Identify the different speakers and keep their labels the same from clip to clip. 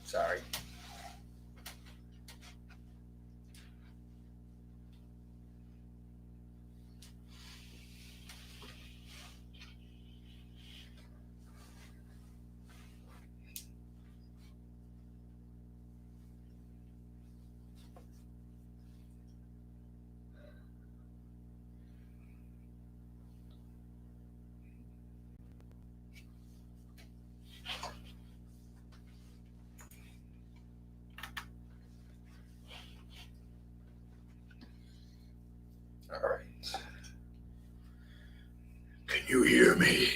Speaker 1: Sorry. All right. Can you hear me?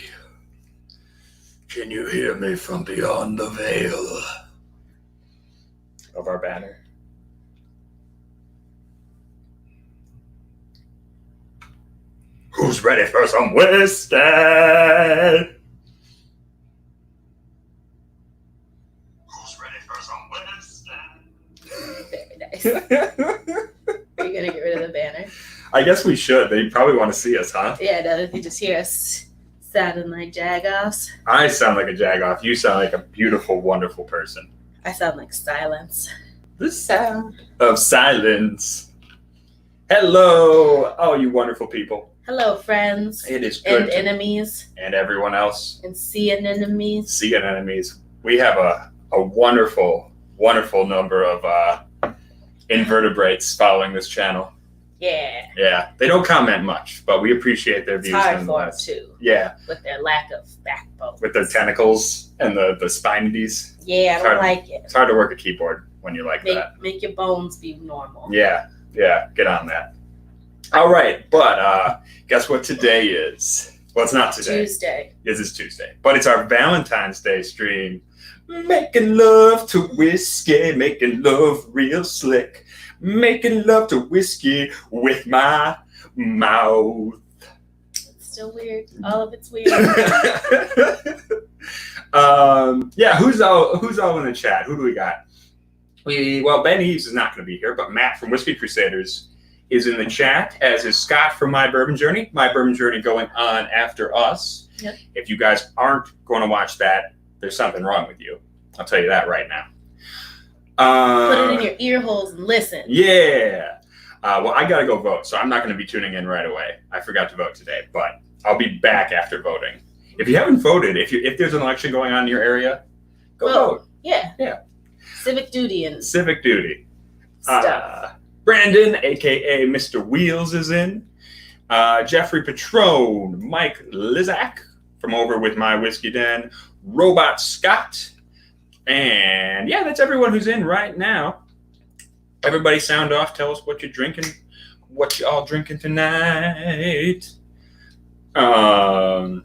Speaker 1: Can you hear me from beyond the veil of our banner? Who's ready for some whiskey? Who's ready for some whiskey?
Speaker 2: Very nice. Are you gonna get rid of the banner?
Speaker 1: I guess we should. They probably want to see us, huh?
Speaker 2: Yeah, no, they just hear us sounding like jagoffs.
Speaker 1: I sound like a jagoff. You sound like a beautiful, wonderful person.
Speaker 2: I sound like silence.
Speaker 1: The sound of silence. Hello, all you wonderful people.
Speaker 2: Hello, friends.
Speaker 1: It is good.
Speaker 2: And enemies.
Speaker 1: And everyone else.
Speaker 2: And seeing enemies.
Speaker 1: Seeing enemies. We have a wonderful, wonderful number of invertebrates following this channel.
Speaker 2: Yeah.
Speaker 1: Yeah. They don't comment much, but we appreciate their views.
Speaker 2: It's hard for them, too.
Speaker 1: Yeah.
Speaker 2: With their lack of backbone.
Speaker 1: With their tentacles and the spinities.
Speaker 2: Yeah, I don't like it.
Speaker 1: It's hard to work a keyboard when you like that.
Speaker 2: Make your bones be normal.
Speaker 1: Yeah. Yeah. Get on that. All right. But guess what today is? Well, it's not today.
Speaker 2: Tuesday.
Speaker 1: This is Tuesday. But it's our Valentine's Day stream. Making love to whiskey, making love real slick. Making love to whiskey with my mouth.
Speaker 2: It's still weird. All of it's weird.
Speaker 1: Yeah, who's all in the chat? Who do we got? Well, Ben Eves is not going to be here, but Matt from Whiskey Crusaders is in the chat, as is Scott from My Bourbon Journey. My Bourbon Journey going on after us.
Speaker 2: Yep.
Speaker 1: If you guys aren't going to watch that, there's something wrong with you. I'll tell you that right now.
Speaker 2: Put it in your ear holes and listen.
Speaker 1: Yeah. Well, I got to go vote, so I'm not going to be tuning in right away. I forgot to vote today, but I'll be back after voting. If you haven't voted, if there's an election going on in your area, go vote.
Speaker 2: Yeah.
Speaker 1: Yeah.
Speaker 2: Civic duty and
Speaker 1: civic duty.
Speaker 2: Stuff.
Speaker 1: Brandon, a.k.a. Mr. Wheels, is in. Jeffrey Patrone, Mike Lizak from over with My Whiskey Den, Robot Scott, and yeah, that's everyone who's in right now. Everybody sound off. Tell us what you're drinking, what you all drinking tonight. But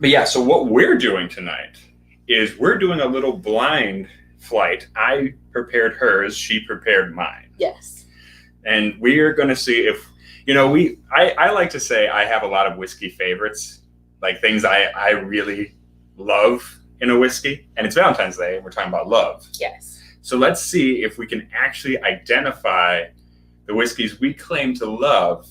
Speaker 1: yeah, so what we're doing tonight is we're doing a little blind flight. I prepared hers, she prepared mine.
Speaker 2: Yes.
Speaker 1: And we are going to see if, I like to say I have a lot of whiskey favorites, like things I really love in a whiskey. And it's Valentine's Day, and we're talking about love.
Speaker 2: Yes.
Speaker 1: So let's see if we can actually identify the whiskeys we claim to love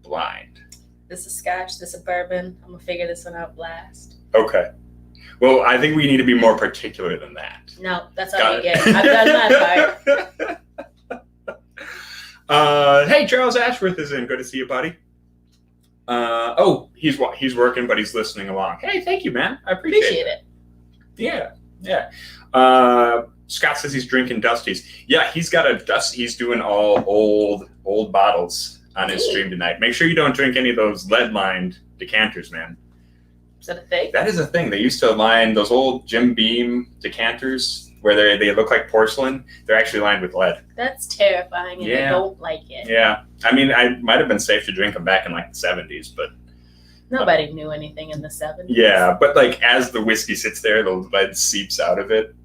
Speaker 1: blind.
Speaker 2: This is scotch, this is bourbon. I'm going to figure this one out last.
Speaker 1: Okay. Well, I think we need to be more particular than that.
Speaker 2: No, that's all you get. I've done my
Speaker 1: part. Hey, Charles Ashworth is in. Good to see you, buddy. He's working, but he's listening along. Hey, thank you, man. I appreciate it. Yeah. Scott says he's drinking Dusties. Yeah, he's got a Dust. He's doing all old bottles on his stream tonight. Make sure you don't drink any of those lead-lined decanters, man.
Speaker 2: Is that a thing?
Speaker 1: That is a thing. They used to line those old Jim Beam decanters where they look like porcelain. They're actually lined with lead.
Speaker 2: That's terrifying, and I don't like it.
Speaker 1: Yeah. I mean, I might have been safe to drink them back in like the 70s, but
Speaker 2: nobody knew anything in the 70s.
Speaker 1: Yeah, but like as the whiskey sits there, the lead seeps out of it,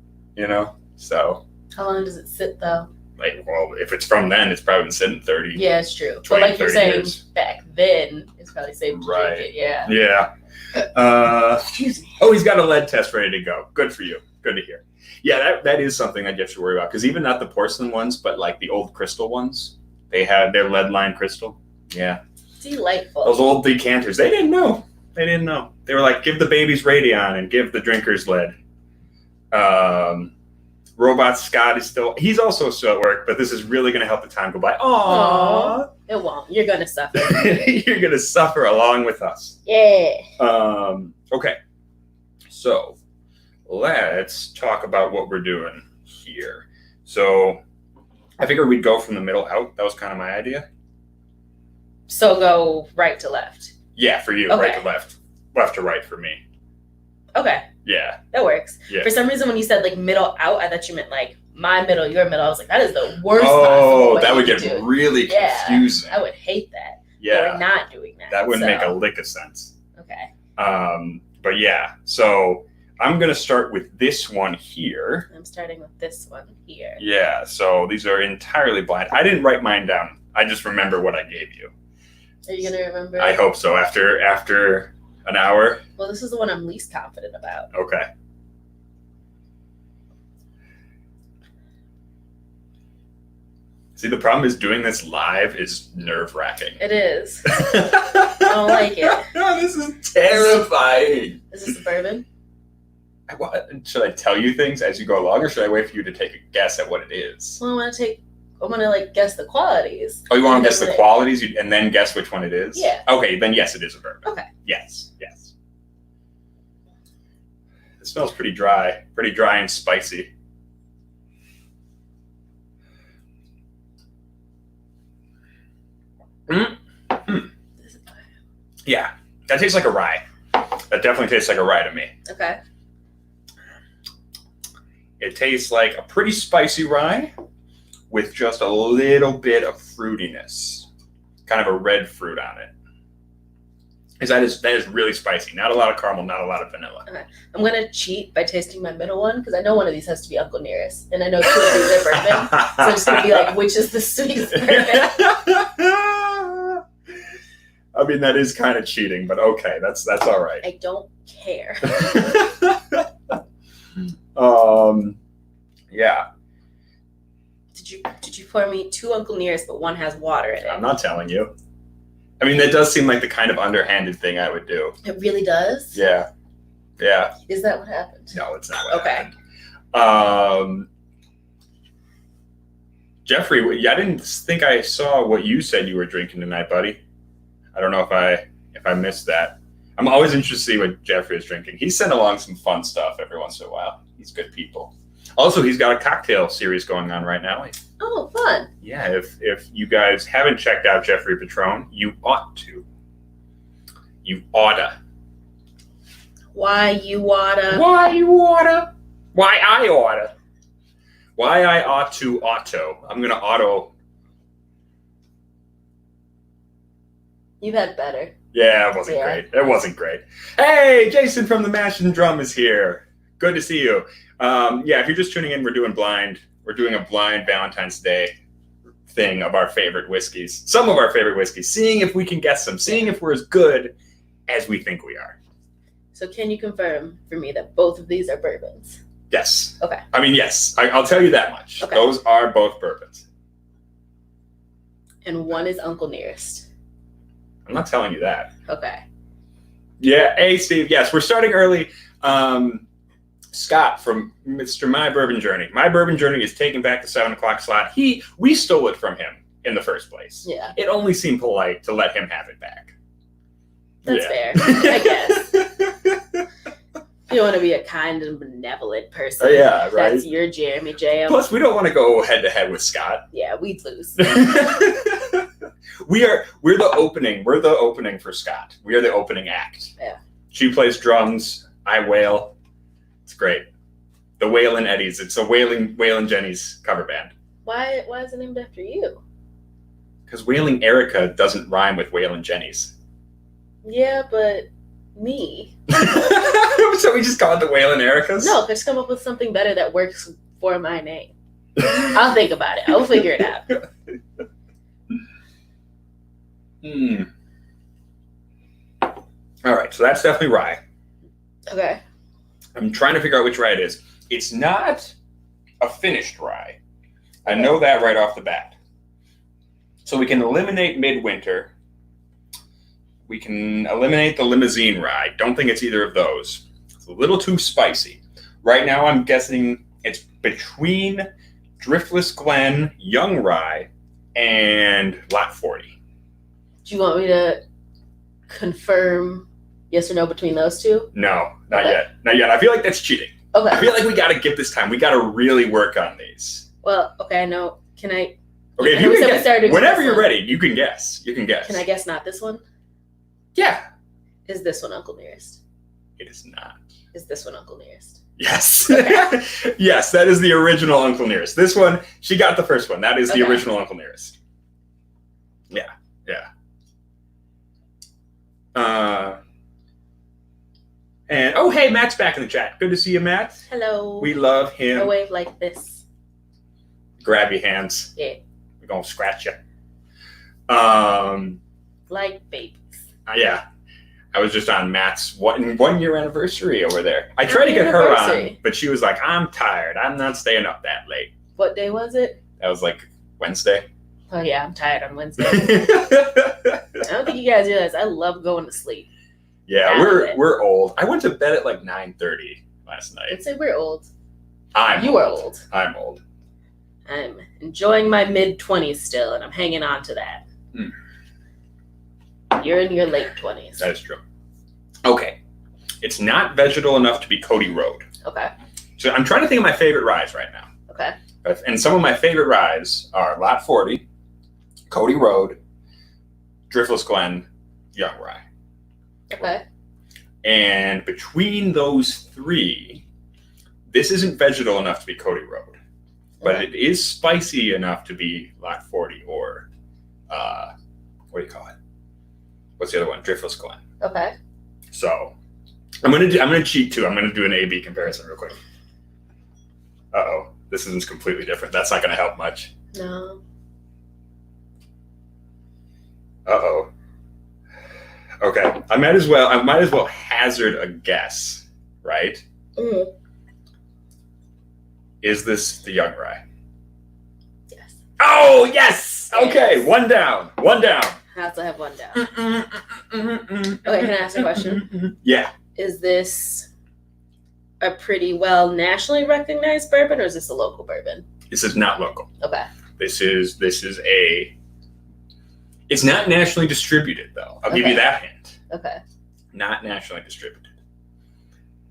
Speaker 1: So
Speaker 2: how long does it sit though?
Speaker 1: Like, well, if it's from then, it's probably been sitting 30.
Speaker 2: Yeah, it's true. But like you're saying, years. Back then, it's probably safe to drink it. Yeah.
Speaker 1: Yeah.
Speaker 2: Excuse me.
Speaker 1: Oh, he's got a lead test ready to go. Good for you. Good to hear. Yeah, that is something that you have to worry about, because even not the porcelain ones, but like the old crystal ones, they had their lead-lined crystal. Yeah.
Speaker 2: Delightful.
Speaker 1: Those old decanters, they didn't know. They were like, give the babies Radion and give the drinkers lead. Robot Scott he's also still at work, but this is really going to help the time go by. Aww.
Speaker 2: It won't. You're going to suffer.
Speaker 1: You're going to suffer along with us.
Speaker 2: Yeah.
Speaker 1: Okay. So let's talk about what we're doing here. So I figured we'd go from the middle out. That was kind of my idea.
Speaker 2: So go right to left.
Speaker 1: Yeah, for you.
Speaker 2: Okay.
Speaker 1: Right to left. Left to right for me.
Speaker 2: Okay.
Speaker 1: Yeah.
Speaker 2: That works.
Speaker 1: Yeah.
Speaker 2: For some reason, when you said like middle out, I thought you meant like my middle, your middle. I was like, that is the worst.
Speaker 1: Oh, that would get really confusing.
Speaker 2: I would hate that.
Speaker 1: Yeah.
Speaker 2: We're not doing that.
Speaker 1: That wouldn't make a lick of sense.
Speaker 2: Okay.
Speaker 1: But yeah, so I'm going to start with this one here.
Speaker 2: I'm starting with this one here.
Speaker 1: Yeah, so these are entirely blind. I didn't write mine down. I just remember what I gave you.
Speaker 2: Are you going to remember?
Speaker 1: I hope so. After an hour.
Speaker 2: Well, this is the one I'm least confident about.
Speaker 1: Okay. See, the problem is doing this live is nerve-wracking.
Speaker 2: It is. I don't like it.
Speaker 1: This is terrifying.
Speaker 2: Is this a bourbon?
Speaker 1: Should I tell you things as you go along, or should I wait for you to take a guess at what it is?
Speaker 2: Well, I want to like guess the qualities.
Speaker 1: Oh, you want to guess the qualities and then guess which one it is?
Speaker 2: Yeah.
Speaker 1: Okay, then yes, it is a bourbon.
Speaker 2: Okay.
Speaker 1: Yes. It smells pretty dry and spicy. Mm-hmm. Yeah, that tastes like a rye. That definitely tastes like a rye to me.
Speaker 2: Okay. It
Speaker 1: tastes like a pretty spicy rye with just a little bit of fruitiness. Kind of a red fruit on it. That is really spicy. Not a lot of caramel, not a lot of vanilla.
Speaker 2: Okay. I'm going to cheat by tasting my middle one because I know one of these has to be Uncle Nearest. And I know two of these are bourbon. So I'm just going to be like, which is the sweetest bourbon?
Speaker 1: I mean, that is kind of cheating, but okay, that's all right.
Speaker 2: I don't care.
Speaker 1: Yeah.
Speaker 2: Did you pour me two Uncle Nearest, but one has water in it?
Speaker 1: I'm not telling you. I mean, that does seem like the kind of underhanded thing I would do.
Speaker 2: It really does?
Speaker 1: Yeah.
Speaker 2: Is that what happened?
Speaker 1: No, it's not what happened. Jeffrey, I didn't think I saw what you said you were drinking tonight, buddy. I don't know if I missed that. I'm always interested to see what Jeffrey is drinking. He sent along some fun stuff every once in a while. He's good people. Also, he's got a cocktail series going on right now.
Speaker 2: Oh, fun.
Speaker 1: Yeah, if you guys haven't checked out Jeffrey Patron, you ought to. You oughta.
Speaker 2: Why you oughta?
Speaker 1: Why you oughta? Why I oughta? Why I ought to auto. I'm going to auto.
Speaker 2: You've had better.
Speaker 1: Yeah, it wasn't great. It wasn't great. Hey, Jason from the Mash and Drum is here. Good to see you. Yeah, if you're just tuning in, we're doing a blind Valentine's Day thing of our favorite whiskeys. Some of our favorite whiskeys. Seeing if we can guess them. Seeing if we're as good as we think we are.
Speaker 2: So can you confirm for me that both of these are bourbons?
Speaker 1: Yes.
Speaker 2: Okay.
Speaker 1: I mean, yes. I'll tell you that much.
Speaker 2: Okay.
Speaker 1: Those are both bourbons.
Speaker 2: And one is Uncle Nearest.
Speaker 1: I'm not telling you that.
Speaker 2: Okay.
Speaker 1: Yeah. Hey, Steve. Yes, we're starting early. Scott from Mr. My Bourbon Journey. My Bourbon Journey is taking back the 7 o'clock slot. We stole it from him in the first place.
Speaker 2: Yeah.
Speaker 1: It only seemed polite to let him have it back.
Speaker 2: That's fair, I guess. You want to be a kind and benevolent person.
Speaker 1: Yeah, right.
Speaker 2: That's your Jeremy Jam.
Speaker 1: Plus, we don't want to go head to head with Scott.
Speaker 2: Yeah, we'd lose.
Speaker 1: We're the opening. We're the opening for Scott. We are the opening act.
Speaker 2: Yeah.
Speaker 1: She plays drums. I wail. It's great. The Waylon Eddies. It's a Waylon Jennings cover band.
Speaker 2: Why is it named after you?
Speaker 1: Because Wailing Erica doesn't rhyme with Waylon Jennings.
Speaker 2: Yeah, but me.
Speaker 1: So we just call it the Waylon Ericas?
Speaker 2: No, let's come up with something better that works for my name. I'll think about it. I'll figure it out.
Speaker 1: All right, so that's definitely rye.
Speaker 2: Okay.
Speaker 1: I'm trying to figure out which rye it is. It's not a finished rye. I know that right off the bat. So we can eliminate Midwinter. We can eliminate the Limousine rye. Don't think it's either of those. It's a little too spicy. Right now I'm guessing It's between Driftless Glen, Young Rye, and Lot 40.
Speaker 2: Do you want me to confirm yes or no between those two?
Speaker 1: No, not yet. Not yet. I feel like that's cheating.
Speaker 2: Okay.
Speaker 1: I feel like we got to give this time. We got to really work on these.
Speaker 2: Well, okay, I know. Can I?
Speaker 1: Okay, if you can guess, whenever you're ready, you can guess. You can guess.
Speaker 2: Can I guess not this one?
Speaker 1: Yeah.
Speaker 2: Is this one Uncle Nearest?
Speaker 1: It is not.
Speaker 2: Is this one Uncle Nearest?
Speaker 1: Yes.
Speaker 2: Okay.
Speaker 1: Yes, that is the original Uncle Nearest. This one, she got the first one. That is the original Uncle Nearest. Yeah. Yeah. And oh, hey, Matt's back in the chat. Good to see you, Matt.
Speaker 2: Hello.
Speaker 1: We love him.
Speaker 2: A wave like this.
Speaker 1: Grab your hands.
Speaker 2: Yeah.
Speaker 1: We're gonna scratch you.
Speaker 2: Like babies.
Speaker 1: Yeah. I was just on Matt's 1 year anniversary over there. I tried to get her on, but she was like, "I'm tired. I'm not staying up that late."
Speaker 2: What day was it?
Speaker 1: That was like Wednesday.
Speaker 2: Oh yeah, I'm tired on Wednesday. I don't think you guys realize I love going to sleep.
Speaker 1: Yeah, we're old. I went to bed at like 9:30 last night.
Speaker 2: I'd say we're old.
Speaker 1: You
Speaker 2: are old.
Speaker 1: I'm old.
Speaker 2: I'm enjoying my mid-20s still, and I'm hanging on to that. You're in your late 20s.
Speaker 1: That is true. Okay. It's not vegetal enough to be Cody Road.
Speaker 2: Okay.
Speaker 1: So I'm trying to think of my favorite ryes right now.
Speaker 2: Okay.
Speaker 1: And some of my favorite ryes are Lot 40, Cody Road, Driftless Glen, Young Rye.
Speaker 2: Okay.
Speaker 1: And between those three, this isn't vegetal enough to be Cody Road, but it is spicy enough to be Lot 40 or what do you call it? What's the other one? Driftless Glen.
Speaker 2: Okay.
Speaker 1: So I'm gonna cheat too. I'm gonna do an A/B comparison real quick. Uh-oh, this is completely different. That's not gonna help much.
Speaker 2: No.
Speaker 1: Uh-oh. Okay, I might as well hazard a guess, right?
Speaker 2: Mm-hmm.
Speaker 1: Is this the Young Rye?
Speaker 2: Yes.
Speaker 1: Oh, yes! Okay, one down.
Speaker 2: I also have one down. Okay, can I ask a question?
Speaker 1: Yeah.
Speaker 2: Is this a pretty well nationally recognized bourbon, or is this a local bourbon?
Speaker 1: This is not local.
Speaker 2: Okay.
Speaker 1: This is it's not nationally distributed though. I'll give you that hint.
Speaker 2: Okay.
Speaker 1: Not nationally distributed.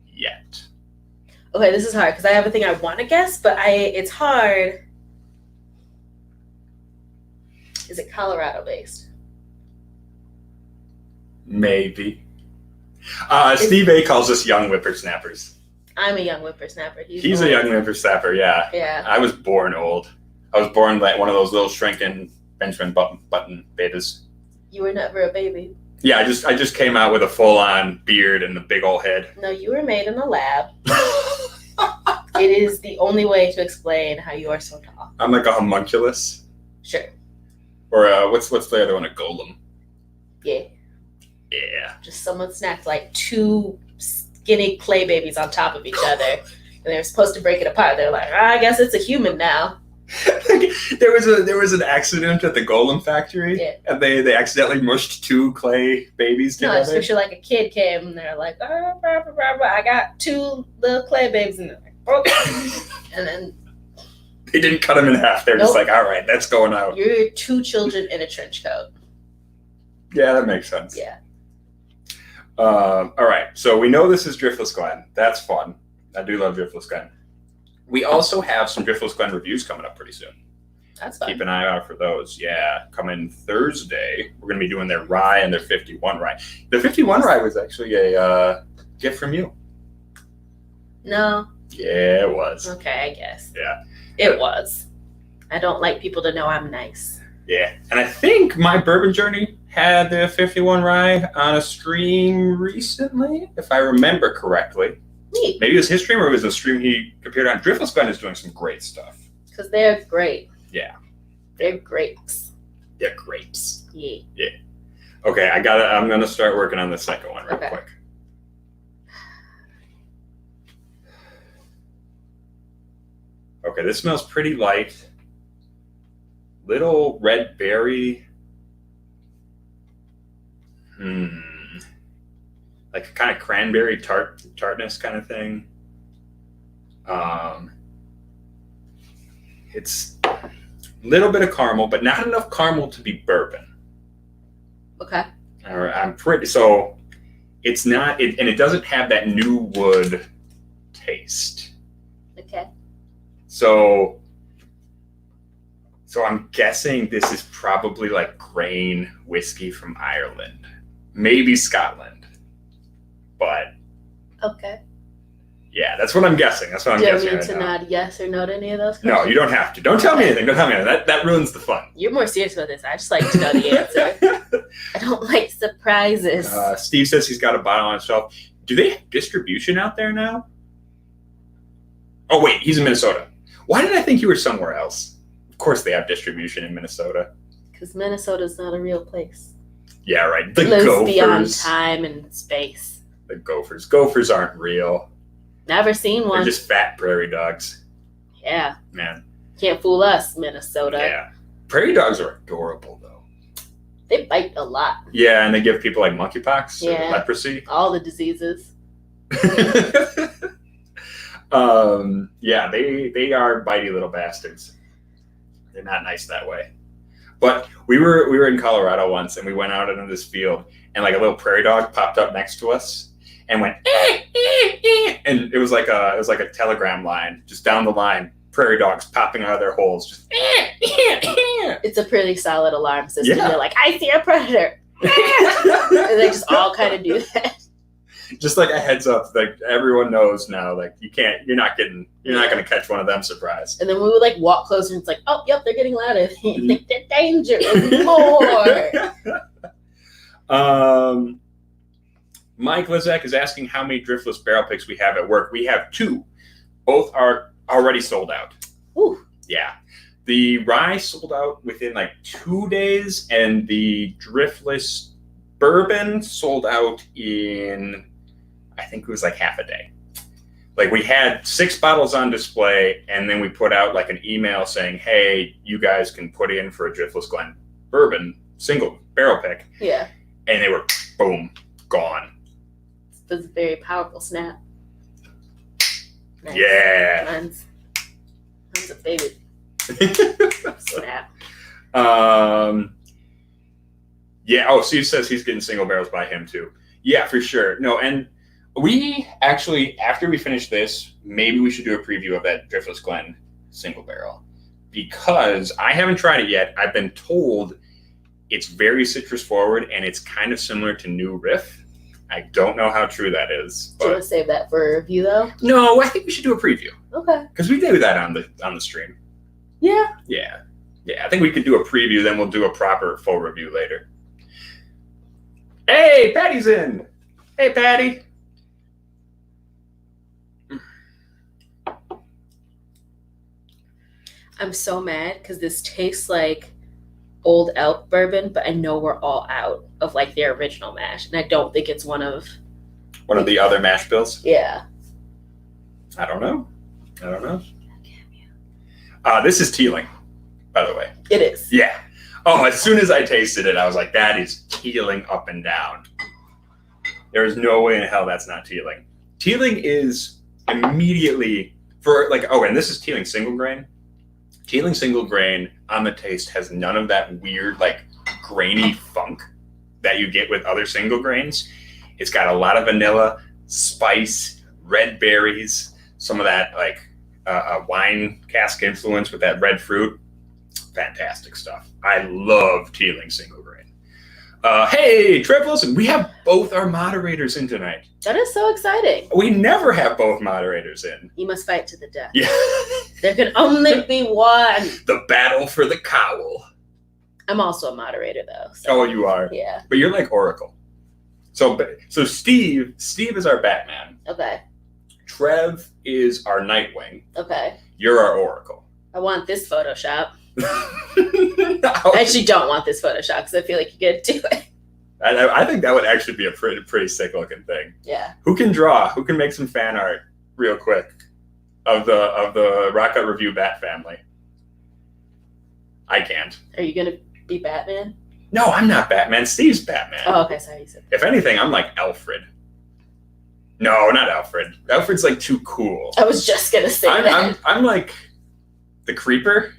Speaker 1: Yet.
Speaker 2: Okay, this is hard because I have a thing I want to guess, but it's hard. Is it Colorado based?
Speaker 1: Maybe. Steve A calls us young whippersnappers.
Speaker 2: I'm a young whippersnapper.
Speaker 1: He's a young whippersnapper, yeah.
Speaker 2: Yeah.
Speaker 1: I was born old. I was born like one of those little shrinking Benjamin Button betas.
Speaker 2: You were never a baby.
Speaker 1: Yeah, I just came out with a full-on beard and a big old head.
Speaker 2: No, you were made in a lab. It is the only way to explain how you are so tall.
Speaker 1: I'm like a homunculus.
Speaker 2: Sure.
Speaker 1: Or what's the other one? A golem.
Speaker 2: Yeah.
Speaker 1: Yeah.
Speaker 2: Just someone snapped like two skinny clay babies on top of each other, and they were supposed to break it apart. They're like, I guess it's a human now.
Speaker 1: there was an accident at the golem factory, and they accidentally mushed two clay babies together.
Speaker 2: No, I just picture like a kid came and they're like, I got two little clay babies, and they're like, and then
Speaker 1: they didn't cut them in half. They're just like, all right, that's going out.
Speaker 2: You're two children in a trench coat.
Speaker 1: Yeah, that makes sense.
Speaker 2: Yeah.
Speaker 1: All right, so we know this is Driftless Glen. That's fun. I do love Driftless Glen. We also have some Driftless Glen reviews coming up pretty soon.
Speaker 2: That's fun.
Speaker 1: Keep an eye out for those. Yeah, coming Thursday. We're going to be doing their rye and their 51 rye. The 51 rye was actually a gift from you.
Speaker 2: No.
Speaker 1: Yeah, it was.
Speaker 2: Okay, I guess.
Speaker 1: Yeah.
Speaker 2: It was. I don't like people to know I'm nice.
Speaker 1: Yeah, and I think my bourbon journey had the 51 rye on a stream recently, if I remember correctly.
Speaker 2: Neat.
Speaker 1: Maybe it was his stream or it was a stream he appeared on. Driftless Glen is doing some great stuff.
Speaker 2: Because they're great.
Speaker 1: Yeah.
Speaker 2: They're grapes.
Speaker 1: They're grapes.
Speaker 2: Yeah.
Speaker 1: Yeah. Okay, I'm gonna start working on the second one real quick. Okay, this smells pretty light. Little red berry. Like a kind of cranberry tartness kind of thing. It's a little bit of caramel, but not enough caramel to be bourbon.
Speaker 2: Okay.
Speaker 1: I'm pretty so. It's not, and it doesn't have that new wood taste.
Speaker 2: Okay.
Speaker 1: So I'm guessing this is probably like grain whiskey from Ireland, maybe Scotland, but
Speaker 2: Okay.
Speaker 1: yeah, that's what I'm guessing. That's what I'm
Speaker 2: Do you
Speaker 1: guessing.
Speaker 2: want me to nod yes or no to any of those questions?
Speaker 1: No, you don't have to. Don't tell me anything. Don't tell me anything. That ruins the fun.
Speaker 2: You're more serious about this. I just like to know the answer. I don't like surprises.
Speaker 1: Steve says he's got a bottle on his shelf. Do they have distribution out there now? Oh, wait, he's in Minnesota. Why did I think you were somewhere else? Of course they have distribution in Minnesota.
Speaker 2: Because Minnesota's not a real place.
Speaker 1: Yeah, right. The
Speaker 2: It lives
Speaker 1: Gophers.
Speaker 2: beyond time and space.
Speaker 1: The Gophers. Gophers aren't real.
Speaker 2: Never seen one.
Speaker 1: They're just fat prairie dogs.
Speaker 2: Yeah.
Speaker 1: Man.
Speaker 2: Can't fool us, Minnesota.
Speaker 1: Yeah. Prairie dogs are adorable, though.
Speaker 2: They bite a lot.
Speaker 1: Yeah, and they give people like monkeypox
Speaker 2: Yeah.
Speaker 1: or leprosy.
Speaker 2: All the diseases.
Speaker 1: Yeah, they are bitey little bastards. They're not nice that way. But we were in Colorado once, and we went out into this field, and like a little prairie dog popped up next to us and went and it was like a telegram line just down the line. Prairie dogs popping out of their holes, just
Speaker 2: It's a pretty solid alarm system.
Speaker 1: Yeah.
Speaker 2: They're like, I see a predator. And they just all kind of do that.
Speaker 1: just like a heads up, like everyone knows now, like you're not gonna catch one of them surprised.
Speaker 2: And then we would like walk closer and it's like, oh, yep, they're getting louder. You think they're dangerous more.
Speaker 1: Mike Lizak is asking how many driftless barrel picks we have at work. We have 2. Both are already sold out.
Speaker 2: Ooh.
Speaker 1: Yeah. The rye sold out within like 2 days, and the driftless bourbon sold out in, I think it was like half a day. Like we had 6 bottles on display, and then we put out like an email saying, hey, you guys can put in for a driftless Glen bourbon single barrel pick.
Speaker 2: Yeah.
Speaker 1: And they were, boom, gone.
Speaker 2: It was a very powerful snap. Nice.
Speaker 1: Yeah.
Speaker 2: Mine's a favorite snap.
Speaker 1: Yeah. Oh, Steve says he's getting single barrels by him too. Yeah, for sure. No, and we actually, after we finish this, maybe we should do a preview of that Driftless Glen single barrel, because I haven't tried it yet. I've been told it's very citrus forward and it's kind of similar to New Riff. I don't know how true that is.
Speaker 2: Do you want to save that for a review though?
Speaker 1: No, I think we should do a preview.
Speaker 2: Okay.
Speaker 1: Because we do that on the stream.
Speaker 2: Yeah.
Speaker 1: Yeah. Yeah, I think we could do a preview, then we'll do a proper full review later. Hey, Patty's in. Hey, Patty.
Speaker 2: I'm so mad because this tastes like Old Elk bourbon, but I know we're all out of like their original mash, and I don't think it's one of
Speaker 1: the other mash bills.
Speaker 2: Yeah.
Speaker 1: I don't know. This is Teeling, by the way.
Speaker 2: It is.
Speaker 1: Yeah. Oh, as soon as I tasted it, I was like, that is Teeling up and down. There is no way in hell that's not Teeling. Teeling is immediately for like, oh, and this is Teeling single grain. Teeling single grain on the taste has none of that weird, like, grainy funk that you get with other single grains. It's got a lot of vanilla, spice, red berries, some of that, like, wine cask influence with that red fruit. Fantastic stuff. I love Teeling single grain. Hey, Trev Wilson, we have both our moderators in tonight.
Speaker 2: That is so exciting.
Speaker 1: We never have both moderators in.
Speaker 2: You must fight to the death.
Speaker 1: Yeah.
Speaker 2: There can only be one.
Speaker 1: The battle for the cowl.
Speaker 2: I'm also a moderator though. So.
Speaker 1: Oh, you are?
Speaker 2: Yeah.
Speaker 1: But you're like Oracle. So Steve is our Batman.
Speaker 2: Okay.
Speaker 1: Trev is our Nightwing.
Speaker 2: Okay.
Speaker 1: You're our Oracle.
Speaker 2: I want this Photoshop.
Speaker 1: No.
Speaker 2: I actually don't want this Photoshop because I feel like you get to do it.
Speaker 1: I think that would actually be a pretty sick looking thing.
Speaker 2: Yeah.
Speaker 1: Who can draw? Who can make some fan art real quick of the Rock Out Review Bat family? I can't.
Speaker 2: Are you gonna be Batman?
Speaker 1: No, I'm not Batman. Steve's Batman.
Speaker 2: Oh, okay. Sorry, you said that.
Speaker 1: If anything, I'm like Alfred. No, not Alfred. Alfred's like too cool.
Speaker 2: I was just gonna say that.
Speaker 1: I'm like The Creeper.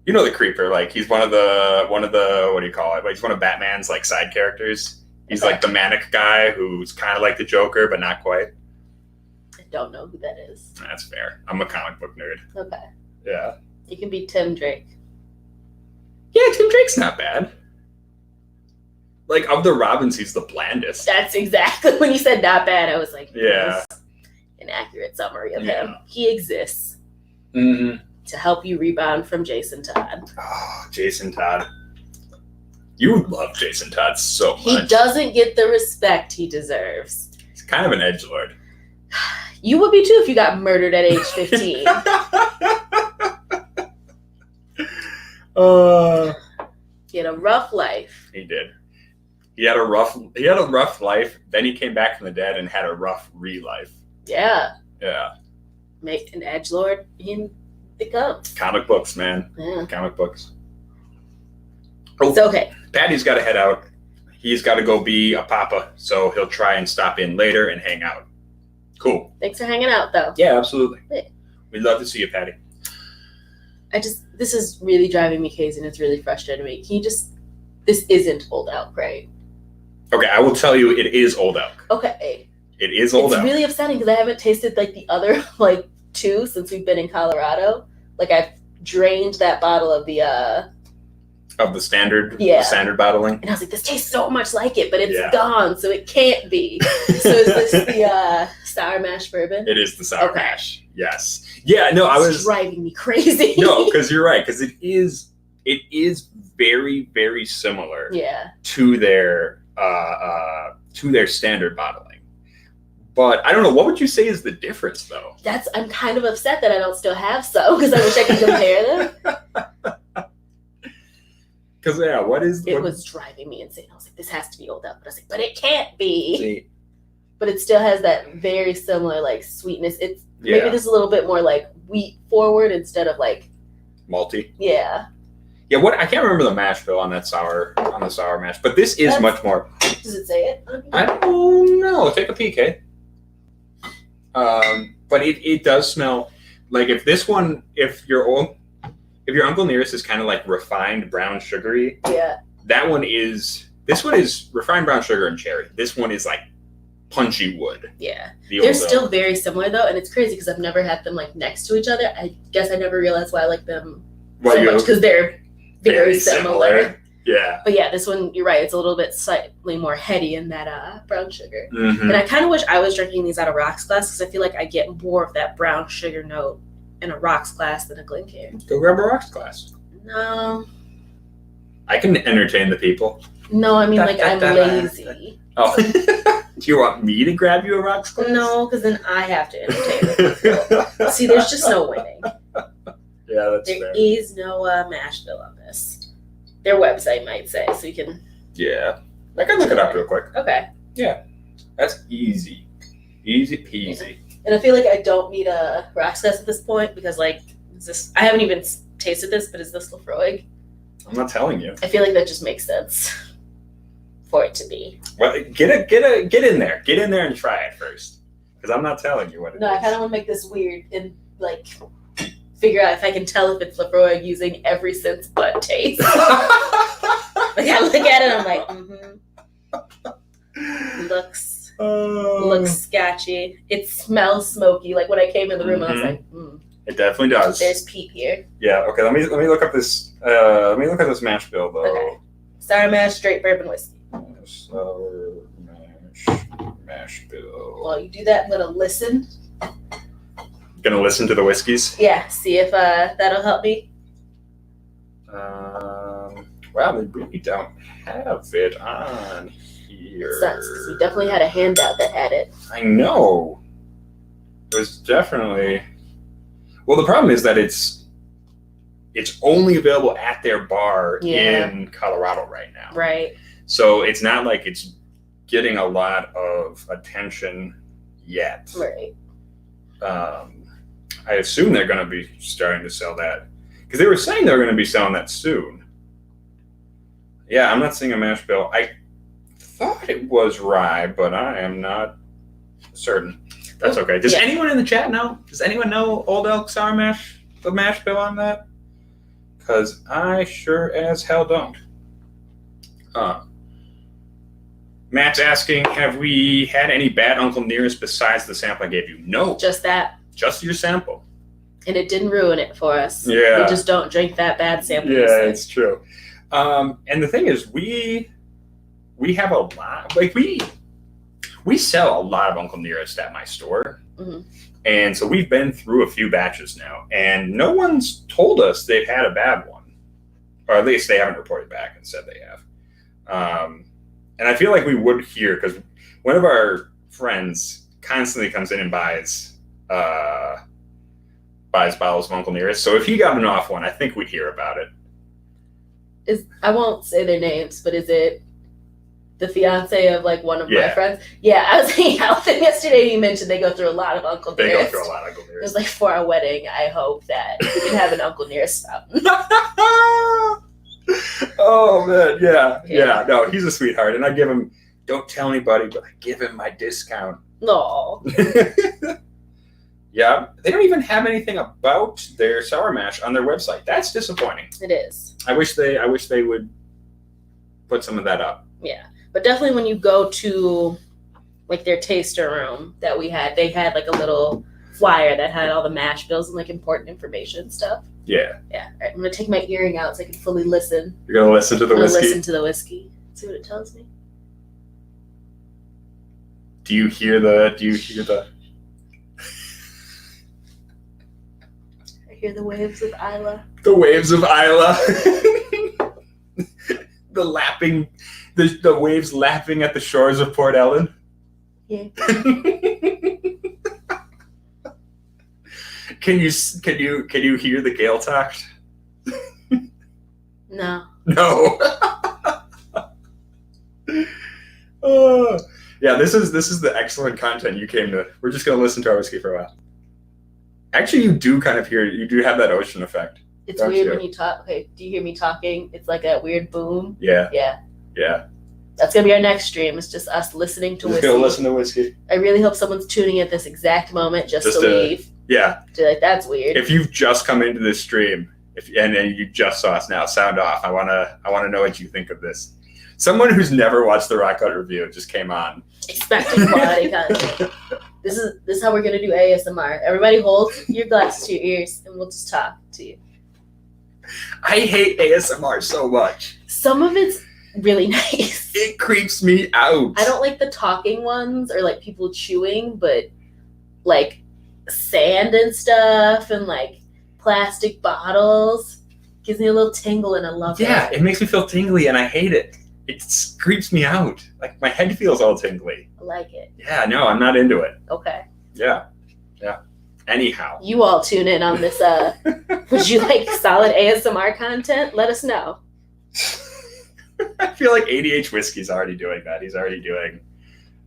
Speaker 1: You know the Creeper, like he's one of the what do you call it? Like he's one of Batman's like side characters. He's like the manic guy who's kind of like the Joker, but not quite.
Speaker 2: I don't know who that is.
Speaker 1: That's fair. I'm a comic book nerd.
Speaker 2: Okay.
Speaker 1: Yeah.
Speaker 2: You can be Tim Drake.
Speaker 1: Yeah, Tim Drake's not bad. Like of the Robins, he's the blandest.
Speaker 2: That's exactly when you said not bad. I was like,
Speaker 1: yeah,
Speaker 2: an accurate summary of him. He exists
Speaker 1: to
Speaker 2: help you rebound from Jason Todd.
Speaker 1: Oh, Jason Todd. You love Jason Todd so much.
Speaker 2: He doesn't get the respect he deserves.
Speaker 1: He's kind of an edgelord.
Speaker 2: You would be too if you got murdered at age 15. He had a rough life.
Speaker 1: He did. He had a rough life. Then he came back from the dead and had a rough re-life.
Speaker 2: Yeah.
Speaker 1: Yeah.
Speaker 2: Make an edgelord he becomes.
Speaker 1: Comic books, man.
Speaker 2: Yeah.
Speaker 1: Comic books.
Speaker 2: Oh, it's okay.
Speaker 1: Patty's got to head out. He's got to go be a papa, so he'll try and stop in later and hang out. Cool.
Speaker 2: Thanks for hanging out, though.
Speaker 1: Yeah, absolutely.
Speaker 2: Yeah.
Speaker 1: We'd love to see you, Patty.
Speaker 2: This is really driving me crazy and it's really frustrating me. This isn't Old Elk, right?
Speaker 1: Okay, I will tell you it is Old Elk.
Speaker 2: Okay.
Speaker 1: It is Old Elk.
Speaker 2: It's really upsetting because I haven't tasted like the other like two since we've been in Colorado. Like I've drained that bottle of the
Speaker 1: standard standard bottling.
Speaker 2: And I was like, this tastes so much like it, but it's gone, so it can't be. So is this the sour mash bourbon?
Speaker 1: It is the sour mash. Yes. Yeah, no,
Speaker 2: it's driving me crazy.
Speaker 1: No, because you're right, because it is very, very similar to their standard bottling. But I don't know, what would you say is the difference though?
Speaker 2: I'm kind of upset that I don't still have some because I wish I could compare them.
Speaker 1: Because
Speaker 2: it was driving me insane. I was like, this has to be Old Elk. But I was like, but it can't be. See? But it still has that very similar like sweetness. It's maybe just a little bit more like wheat forward instead of like
Speaker 1: malty.
Speaker 2: Yeah.
Speaker 1: Yeah, I can't remember the mash bill on the sour mash, but this is much more.
Speaker 2: Does it say it?
Speaker 1: I don't know. Take a peek, eh? But it does smell like if your Uncle Nearest is kind of like refined brown sugary.
Speaker 2: Yeah.
Speaker 1: This one is refined brown sugar and cherry. This one is like punchy wood.
Speaker 2: Yeah. They're still very similar though, and it's crazy because I've never had them like next to each other. I guess I never realized why I like them so much because they're very similar.
Speaker 1: Yeah.
Speaker 2: But yeah, this one, you're right, it's a little bit slightly more heady in that brown sugar.
Speaker 1: Mm-hmm.
Speaker 2: And I kind of wish I was drinking these out of rocks glass because I feel like I get more of that brown sugar note in a rocks glass than a Glencairn.
Speaker 1: Go grab a rocks glass.
Speaker 2: No.
Speaker 1: I can entertain the people.
Speaker 2: No, I mean I'm lazy.
Speaker 1: Oh. Do you want me to grab you a rocks glass?
Speaker 2: No, because then I have to entertain the people. See, there's just no winning.
Speaker 1: Yeah, that's fair.
Speaker 2: There is no mash bill on this. Their website might say, so you can...
Speaker 1: Yeah. I can look it up real quick.
Speaker 2: Okay.
Speaker 1: Yeah. That's easy. Easy peasy.
Speaker 2: Yeah. And I feel like I don't need a rocks glass at this point because, like, I haven't even tasted this, but is this Lafroig?
Speaker 1: I'm not telling you.
Speaker 2: I feel like that just makes sense for it to be.
Speaker 1: Well, get in there. Get in there and try it first. Because I'm not telling you what it is.
Speaker 2: No, I kind of want to make this weird and, like... figure out if I can tell if it's Lafroig using every sense but taste. Like I look at it, I'm like, looks sketchy. It smells smoky. Like when I came in the room, I was like,
Speaker 1: It definitely does.
Speaker 2: There's peat here.
Speaker 1: Yeah. Okay. Let me look up this. Let me look at this mash bill though.
Speaker 2: Okay. Sour mash, straight bourbon whiskey.
Speaker 1: Sour mash bill.
Speaker 2: While you do that, I'm gonna listen.
Speaker 1: Gonna listen to the whiskeys?
Speaker 2: Yeah, see if that'll help me.
Speaker 1: Wow, they really don't have it on here.
Speaker 2: It sucks, because we definitely had a handout that had it.
Speaker 1: I know. It was definitely... Well, the problem is that it's only available at their bar in Colorado right now.
Speaker 2: Right.
Speaker 1: So it's not like it's getting a lot of attention yet.
Speaker 2: Right.
Speaker 1: I assume they're going to be starting to sell that because they were saying they were going to be selling that soon. Yeah, I'm not seeing a mash bill. I thought it was rye, but I am not certain. That's okay. Does anyone in the chat know? Does anyone know Old Elk sour mash? the mash bill on that? Because I sure as hell don't. Matt's asking, have we had any bad Uncle Nearest besides the sample I gave you? No.
Speaker 2: Just that.
Speaker 1: Just your sample.
Speaker 2: And it didn't ruin it for us.
Speaker 1: Yeah.
Speaker 2: We just don't drink that bad sample.
Speaker 1: Yeah, it's true. And the thing is, we have a lot. Like, we sell a lot of Uncle Nearest at my store.
Speaker 2: Mm-hmm.
Speaker 1: And so we've been through a few batches now. And no one's told us they've had a bad one. Or at least they haven't reported back and said they have. And I feel like we would hear, because one of our friends constantly comes in and buys bottles of Uncle Nearest. So if he got an off one, I think we'd hear about it.
Speaker 2: I won't say their names, but is it the fiance of like one of my friends? Yeah, I was hanging out with him yesterday and he mentioned they go through a lot of Uncle Nearest.
Speaker 1: They go through a lot of Uncle Nearest.
Speaker 2: It was like, for our wedding, I hope that we can have an Uncle Nearest fountain.
Speaker 1: Oh man, yeah. No, he's a sweetheart, and I give him. Don't tell anybody, but I give him my discount.
Speaker 2: No.
Speaker 1: Yeah, they don't even have anything about their sour mash on their website. That's disappointing.
Speaker 2: It is.
Speaker 1: I wish they would put some of that up.
Speaker 2: Yeah, but definitely when you go to like their taster room that we had, they had like a little flyer that had all the mash bills and like important information and stuff.
Speaker 1: Yeah.
Speaker 2: Yeah. All right, I'm gonna take my earring out so I can fully listen.
Speaker 1: You're gonna listen to the whiskey.
Speaker 2: Listen to the whiskey. See what it tells me.
Speaker 1: Do you hear the?
Speaker 2: I hear the waves of Isla.
Speaker 1: The waves of Isla. The lapping, the waves lapping at the shores of Port Ellen.
Speaker 2: Yeah.
Speaker 1: Can you hear the gale talk?
Speaker 2: No.
Speaker 1: No. Yeah, this is the excellent content you came to. We're just gonna listen to our whiskey for a while. Actually, you do kind of hear. You do have that ocean effect.
Speaker 2: It's weird when you talk. Okay, do you hear me talking? It's like a weird boom.
Speaker 1: Yeah.
Speaker 2: Yeah.
Speaker 1: Yeah.
Speaker 2: That's gonna be our next stream. It's just us listening to whiskey.
Speaker 1: Gonna listen to whiskey.
Speaker 2: I really hope someone's tuning at this exact moment just to leave.
Speaker 1: Yeah.
Speaker 2: To like, that's weird.
Speaker 1: If you've just come into this stream, and you just saw us now, sound off. I wanna know what you think of this. Someone who's never watched the Rock Cut review just came on.
Speaker 2: Expecting quality content. This is how we're gonna do ASMR. Everybody hold your glass to your ears and we'll just talk to you.
Speaker 1: I hate ASMR so much.
Speaker 2: Some of it's really nice.
Speaker 1: It creeps me out.
Speaker 2: I don't like the talking ones or like people chewing, but like sand and stuff and like plastic bottles gives me a little tingle and I love it.
Speaker 1: Yeah, it makes me feel tingly and I hate it. It creeps me out. Like my head feels all tingly.
Speaker 2: I like it.
Speaker 1: Yeah, no, I'm not into it.
Speaker 2: Okay.
Speaker 1: Yeah. Anyhow.
Speaker 2: You all tune in on this. Would you like solid ASMR content? Let us know.
Speaker 1: I feel like ADH Whiskey's already doing that. He's already doing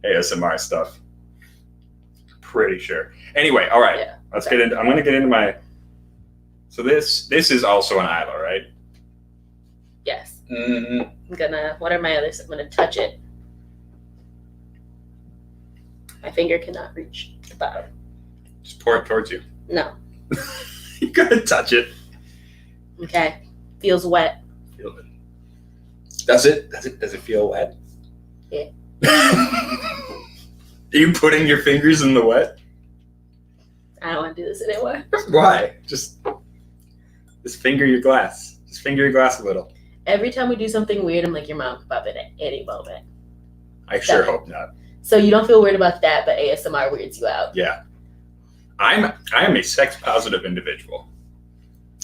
Speaker 1: ASMR stuff. Pretty sure. Anyway, all right.
Speaker 2: Yeah,
Speaker 1: Let's get into. I'm going to get into my. So this is also an Isla, right?
Speaker 2: Yes.
Speaker 1: Mm-hmm.
Speaker 2: I'm gonna. What are my others? I'm gonna touch it. My finger cannot reach the bottom.
Speaker 1: Just pour it towards you.
Speaker 2: No.
Speaker 1: You gotta touch it.
Speaker 2: Okay. Feels wet.
Speaker 1: Feel it. Does it? Does it feel wet?
Speaker 2: Yeah.
Speaker 1: Are you putting your fingers in the wet?
Speaker 2: I don't want to do this anymore.
Speaker 1: Why? Just finger your glass. Just finger your glass a little.
Speaker 2: Every time we do something weird, I'm like, your mom could pop in at any moment.
Speaker 1: I sure hope not.
Speaker 2: So you don't feel weird about that, but ASMR weirds you out.
Speaker 1: Yeah. I am a sex positive individual.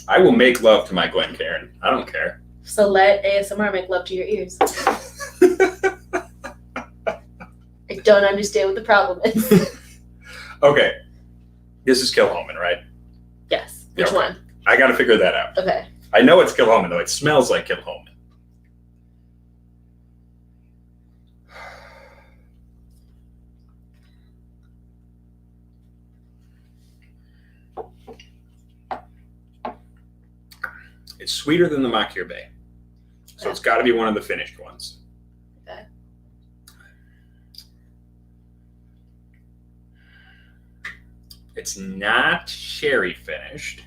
Speaker 1: I will make love to my Glencairn. I don't care.
Speaker 2: So let ASMR make love to your ears. I don't understand what the problem is.
Speaker 1: Okay. This is Kilhoman, right?
Speaker 2: Yes. Which one?
Speaker 1: I got to figure that out.
Speaker 2: Okay.
Speaker 1: I know it's Kilhoman, though. It smells like Kilhoman. It's sweeter than the Makir Bay. So it's got to be one of the finished ones.
Speaker 2: Okay.
Speaker 1: It's not sherry finished.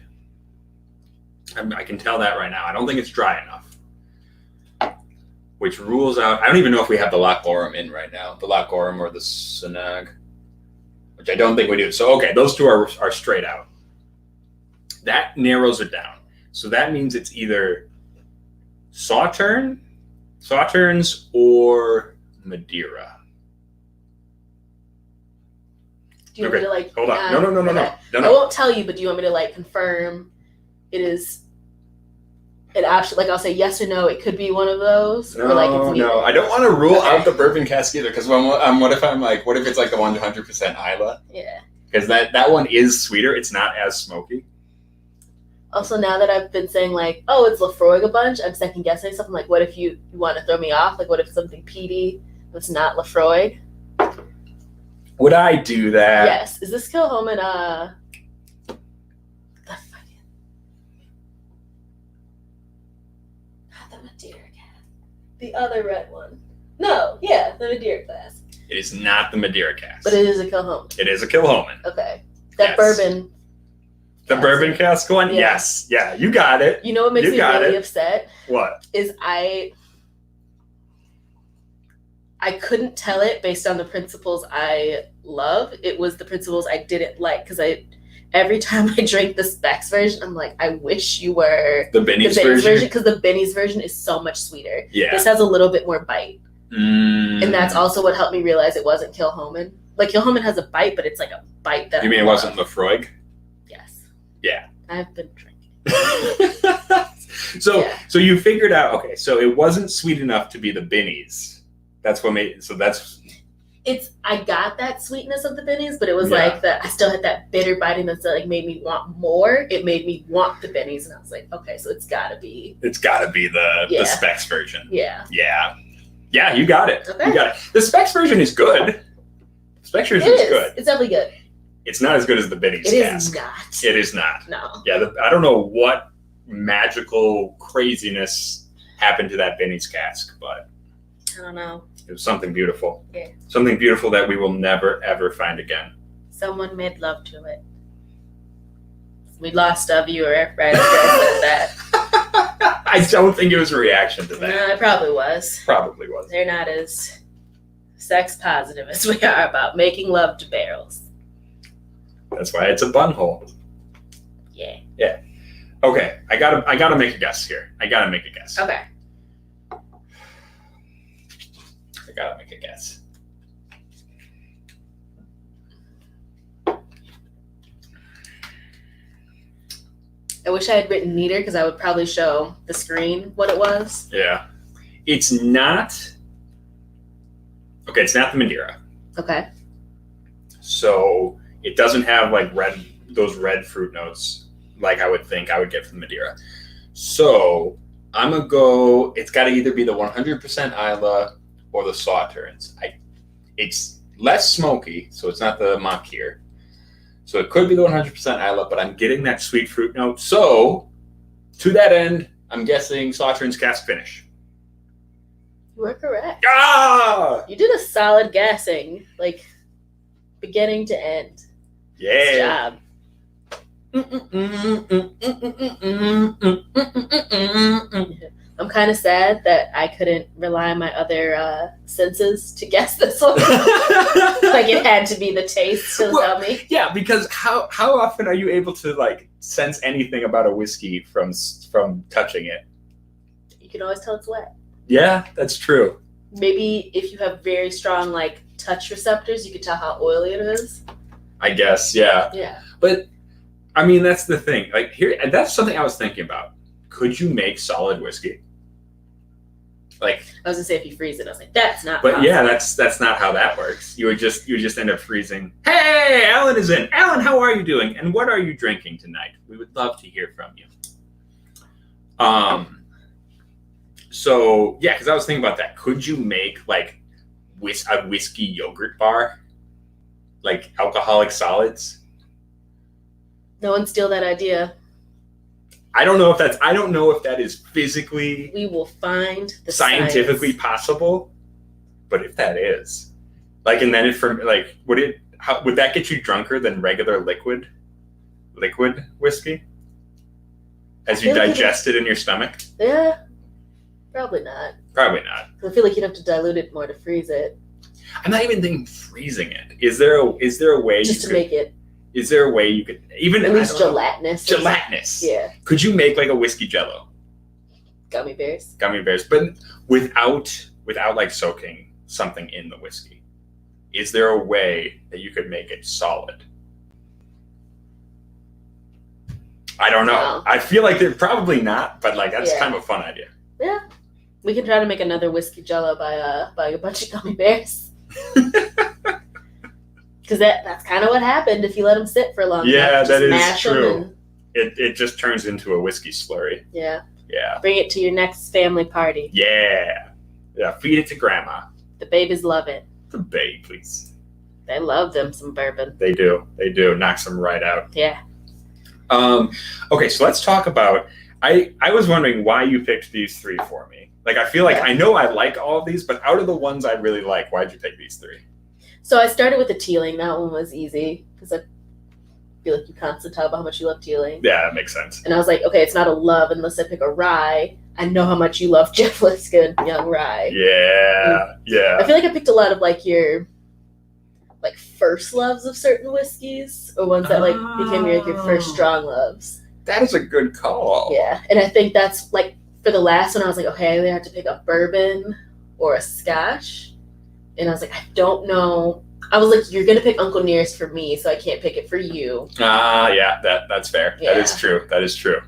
Speaker 1: I can tell that right now. I don't think it's dry enough. Which rules out. I don't even know if we have the Loch Lomond in right now. The Loch Lomond or the Sinag. Which I don't think we do. So, okay, those two are straight out. That narrows it down. So that means it's either Sauternes or Madeira.
Speaker 2: Do you want me to like?
Speaker 1: Hold on. No.
Speaker 2: I won't tell you, but do you want me to like confirm it is an option? Like I'll say yes or no. It could be one of those.
Speaker 1: No,
Speaker 2: or like it's neither.
Speaker 1: I don't want to rule out the bourbon cask either. Because what if I'm like, what if it's like the 100% Isla?
Speaker 2: Yeah.
Speaker 1: Because that one is sweeter. It's not as smoky.
Speaker 2: Also, now that I've been saying like, oh, it's Lafroig a bunch, I'm second guessing something. Like, what if you want to throw me off? Like, what if it's something peaty that's not Lafroig?
Speaker 1: Would I do that?
Speaker 2: Yes. Is this Kilhoman? Not the Madeira cask. The other red one. No, yeah, the Madeira cask.
Speaker 1: It is not the Madeira cask.
Speaker 2: But it is a Kilhoman.
Speaker 1: It is a Kilhoman.
Speaker 2: Okay. That
Speaker 1: Yes.
Speaker 2: bourbon.
Speaker 1: The bourbon cask one?
Speaker 2: Yeah.
Speaker 1: Yes. Yeah, you got it.
Speaker 2: You know what makes me really upset?
Speaker 1: What?
Speaker 2: Is I couldn't tell it based on the principles I love. It was the principles I didn't like because every time I drink the Specs version, I'm like, I wish you were
Speaker 1: the Benny's version
Speaker 2: because the Benny's version is so much sweeter.
Speaker 1: Yeah.
Speaker 2: This has a little bit more bite. And that's also what helped me realize it wasn't Kilhoman. Like Kilhoman has a bite, but it's like a bite that
Speaker 1: You mean it wasn't Lafroig?
Speaker 2: Yes.
Speaker 1: Yeah.
Speaker 2: I've been drinking.
Speaker 1: So you figured out, okay, so it wasn't sweet enough to be the Benny's. That's what made
Speaker 2: I got that sweetness of the Benny's, but it was like that I still had that bitter bitiness that like made me want more. It made me want the Benny's, and I was like, okay, so it's gotta be
Speaker 1: the Specs version.
Speaker 2: Yeah.
Speaker 1: Yeah, you got it.
Speaker 2: Okay.
Speaker 1: You got it. The Specs version is good. The Specs version is good.
Speaker 2: It's definitely good.
Speaker 1: It's not as good as the Benny's cask.
Speaker 2: It is not.
Speaker 1: It is not.
Speaker 2: No.
Speaker 1: Yeah, I don't know what magical craziness happened to that Benny's cask, but
Speaker 2: I don't know.
Speaker 1: it was something beautiful.
Speaker 2: Yeah.
Speaker 1: Something beautiful that we will never, ever find again.
Speaker 2: Someone made love to it. We lost a viewer right after I said that.
Speaker 1: I don't think it was a reaction to that.
Speaker 2: No, it probably was.
Speaker 1: Probably was.
Speaker 2: They're not as sex positive as we are about making love to barrels.
Speaker 1: That's why it's a bunhole.
Speaker 2: Yeah.
Speaker 1: Yeah. Okay, I gotta make a guess here.
Speaker 2: Okay.
Speaker 1: I gotta make a guess.
Speaker 2: I wish I had written neater because I would probably show the screen what it was.
Speaker 1: Yeah. It's not. Okay, it's not the Madeira.
Speaker 2: Okay.
Speaker 1: So it doesn't have like those red fruit notes like I would think I would get from Madeira. So I'm gonna go. It's got to either be the 100% Isla or the Sauternes. It's less smoky, so it's not the Maquis. So it could be the 100% Isla, but I'm getting that sweet fruit note. So to that end, I'm guessing Sauternes cask finish.
Speaker 2: You were correct.
Speaker 1: Ah!
Speaker 2: You did a solid guessing, like beginning to end.
Speaker 1: Yeah.
Speaker 2: Good job. I'm kind of sad that I couldn't rely on my other senses to guess this one. Like it had to be the taste to tell me.
Speaker 1: Yeah, because how often are you able to like sense anything about a whiskey from touching it?
Speaker 2: You can always tell it's wet.
Speaker 1: Yeah, that's true.
Speaker 2: Maybe if you have very strong like touch receptors, you can tell how oily it is.
Speaker 1: I guess, yeah.
Speaker 2: Yeah.
Speaker 1: But I mean, that's the thing. Like here, that's something I was thinking about. Could you make solid whiskey? Like
Speaker 2: I was gonna say if you freeze it, I was like, that's not.
Speaker 1: But
Speaker 2: possible.
Speaker 1: yeah, that's not how that works. You would just end up freezing. Hey, Alan is in. Alan, how are you doing? And what are you drinking tonight? We would love to hear from you. So yeah, because I was thinking about that. Could you make like a whiskey yogurt bar, like alcoholic solids?
Speaker 2: No one steal that idea.
Speaker 1: I don't know if that is physically.
Speaker 2: We will find the
Speaker 1: scientifically
Speaker 2: science.
Speaker 1: possible, but if that is, like, and then would that get you drunker than regular liquid whiskey? as you digest it in your stomach?
Speaker 2: Yeah, probably not.
Speaker 1: Probably not.
Speaker 2: I feel like you'd have to dilute it more to freeze it.
Speaker 1: I'm not even thinking freezing it. Is there a way
Speaker 2: just to make it?
Speaker 1: Is there a way you could even
Speaker 2: at least gelatinous?
Speaker 1: Gelatinous.
Speaker 2: Yeah.
Speaker 1: Could you make like a whiskey jello?
Speaker 2: Gummy bears,
Speaker 1: but without like soaking something in the whiskey. Is there a way that you could make it solid? I don't know.
Speaker 2: No.
Speaker 1: I feel like they're probably not, but like that's kind of a fun idea.
Speaker 2: Yeah. We can try to make another whiskey jello by buying a bunch of gummy bears. Because that's kind of what happened if you let them sit for long.
Speaker 1: Yeah, that is true. It just turns into a whiskey slurry.
Speaker 2: Yeah.
Speaker 1: Yeah.
Speaker 2: Bring it to your next family party.
Speaker 1: Yeah. Yeah. Feed it to grandma.
Speaker 2: The babies love it.
Speaker 1: The babies.
Speaker 2: They love them some bourbon.
Speaker 1: They do. They do. Knocks them right out.
Speaker 2: Yeah.
Speaker 1: Okay, so let's talk about. I was wondering why you picked these three for me. Like, I feel like I know I like all of these, but out of the ones I really like, why'd you pick these three?
Speaker 2: So I started with the Teeling. That one was easy because I feel like you constantly tell about how much you love Teeling.
Speaker 1: Yeah, that makes sense.
Speaker 2: And I was like, okay, it's not a love unless I pick a rye. I know how much you love Jeff Liskin, Young Rye.
Speaker 1: Yeah, yeah.
Speaker 2: I feel like I picked a lot of like your like first loves of certain whiskeys, or ones that like became your first strong loves.
Speaker 1: That is a good call.
Speaker 2: Yeah, and I think that's like for the last one, I was like, okay, I either have to pick a bourbon or a Scotch, and I was like, I don't know. I was like, you're gonna pick Uncle Nearest for me, so I can't pick it for you.
Speaker 1: Yeah, that's fair. Yeah. That is true. That is true.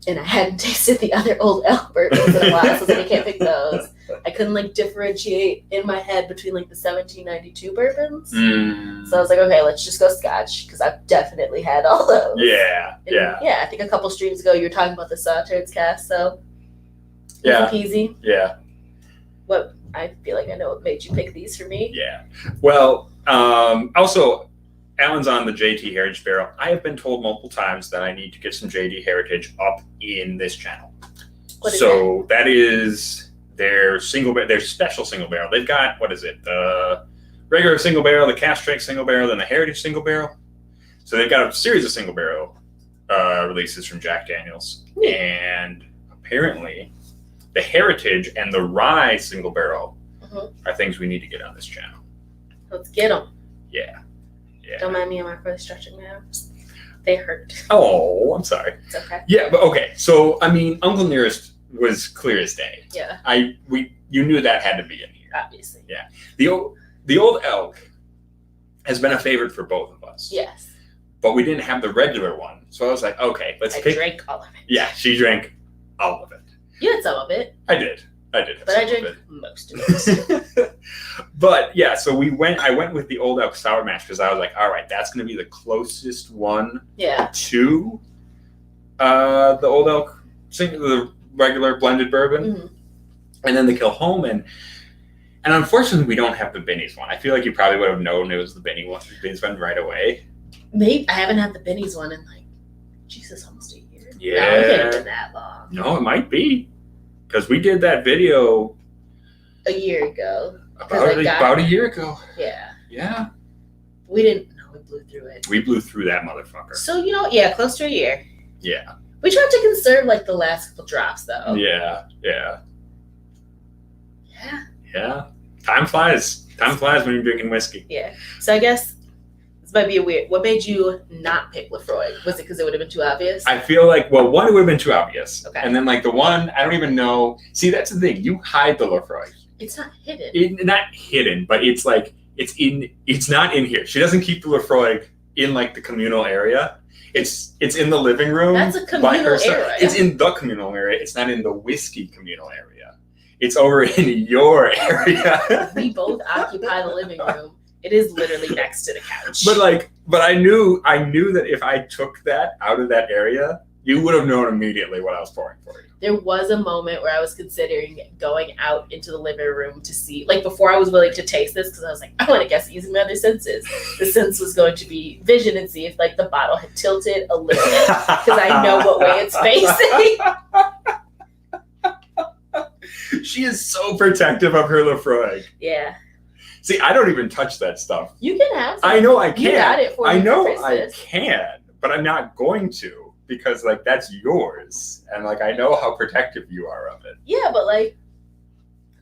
Speaker 2: And I hadn't tasted the other Old Elk bourbons in a while, so I was like, I can't pick those. I couldn't like differentiate in my head between like the 1792 bourbons. So I was like, okay, let's just go Scotch because I've definitely had all those.
Speaker 1: Yeah,
Speaker 2: and yeah. I think a couple streams ago you were talking about the Sauternes cask, so easy.
Speaker 1: Yeah.
Speaker 2: What I feel like I know what made you pick these for me.
Speaker 1: Yeah. Well, also. Alan's on the JT Heritage Barrel. I have been told multiple times that I need to get some JT Heritage up in this channel.
Speaker 2: What is
Speaker 1: that is their their special single barrel. They've got, what is it? The regular single barrel, the cask strength single barrel, then the Heritage single barrel. So they've got a series of single barrel releases from Jack Daniels. And apparently the Heritage and the Rye single barrel are things we need to get on this channel.
Speaker 2: Let's get them.
Speaker 1: Yeah. Yeah.
Speaker 2: Don't mind me on my first stretching nerves. They hurt.
Speaker 1: Oh, I'm sorry.
Speaker 2: It's okay.
Speaker 1: Yeah, but okay. So, I mean, Uncle Nearest was clear as day.
Speaker 2: Yeah.
Speaker 1: You knew that had to be in here.
Speaker 2: Obviously.
Speaker 1: Yeah. The Old Elk has been a favorite for both of us.
Speaker 2: Yes.
Speaker 1: But we didn't have the regular one. So I was like, okay, let's pick.
Speaker 2: I drank all of it.
Speaker 1: Yeah, she drank all of it.
Speaker 2: You had some of it.
Speaker 1: I did.
Speaker 2: But I drank most of it.
Speaker 1: But yeah, so I went with the Old Elk Sour Mash because I was like, all right, that's going to be the closest one to the Old Elk, the regular blended bourbon. And then the Kilchoman. And unfortunately, we don't have the Binny's one. I feel like you probably would have known it was the Binny's one right away.
Speaker 2: Maybe I haven't had the Binny's one in like, Jesus, almost a year.
Speaker 1: Yeah.
Speaker 2: No, it can't have been that long.
Speaker 1: No, it might be. Because we did that video
Speaker 2: a year ago.
Speaker 1: About a year ago.
Speaker 2: Yeah.
Speaker 1: Yeah.
Speaker 2: We didn't know. We blew through it.
Speaker 1: We blew through that motherfucker.
Speaker 2: So, close to a year.
Speaker 1: Yeah.
Speaker 2: We tried to conserve like the last couple drops though.
Speaker 1: Yeah. Yeah.
Speaker 2: Yeah.
Speaker 1: Yeah. Time flies. Time flies when you're drinking whiskey.
Speaker 2: Yeah. So I guess this might be a weird. What made you not pick Lefroy? Was it because it would have been too obvious?
Speaker 1: I feel like, well, one, it would have been too obvious.
Speaker 2: Okay.
Speaker 1: And then like the one, I don't even know. See, that's the thing. You hide the Lefroy.
Speaker 2: It's not hidden.
Speaker 1: Not hidden, but it's like, it's not in here. She doesn't keep the Lefroy in like the communal area. It's in the living room.
Speaker 2: That's a communal area.
Speaker 1: It's in the communal area. It's not in the whiskey communal area. It's over in your area.
Speaker 2: We both occupy the living room. It is literally next to the couch.
Speaker 1: But I knew that if I took that out of that area, you would have known immediately what I was pouring for you.
Speaker 2: There was a moment where I was considering going out into the living room to see, like before I was willing to taste this, because I was like, I want to guess using my other senses. The sense was going to be vision and see if like the bottle had tilted a little bit, because I know what way it's facing.
Speaker 1: She is so protective of her Lefroy.
Speaker 2: Yeah.
Speaker 1: See, I don't even touch that stuff.
Speaker 2: You can have some.
Speaker 1: I know I can.
Speaker 2: You got it for
Speaker 1: I
Speaker 2: you
Speaker 1: know
Speaker 2: for
Speaker 1: I can, but I'm not going to. because like that's yours, and like I know how protective you are of it.
Speaker 2: Yeah, but like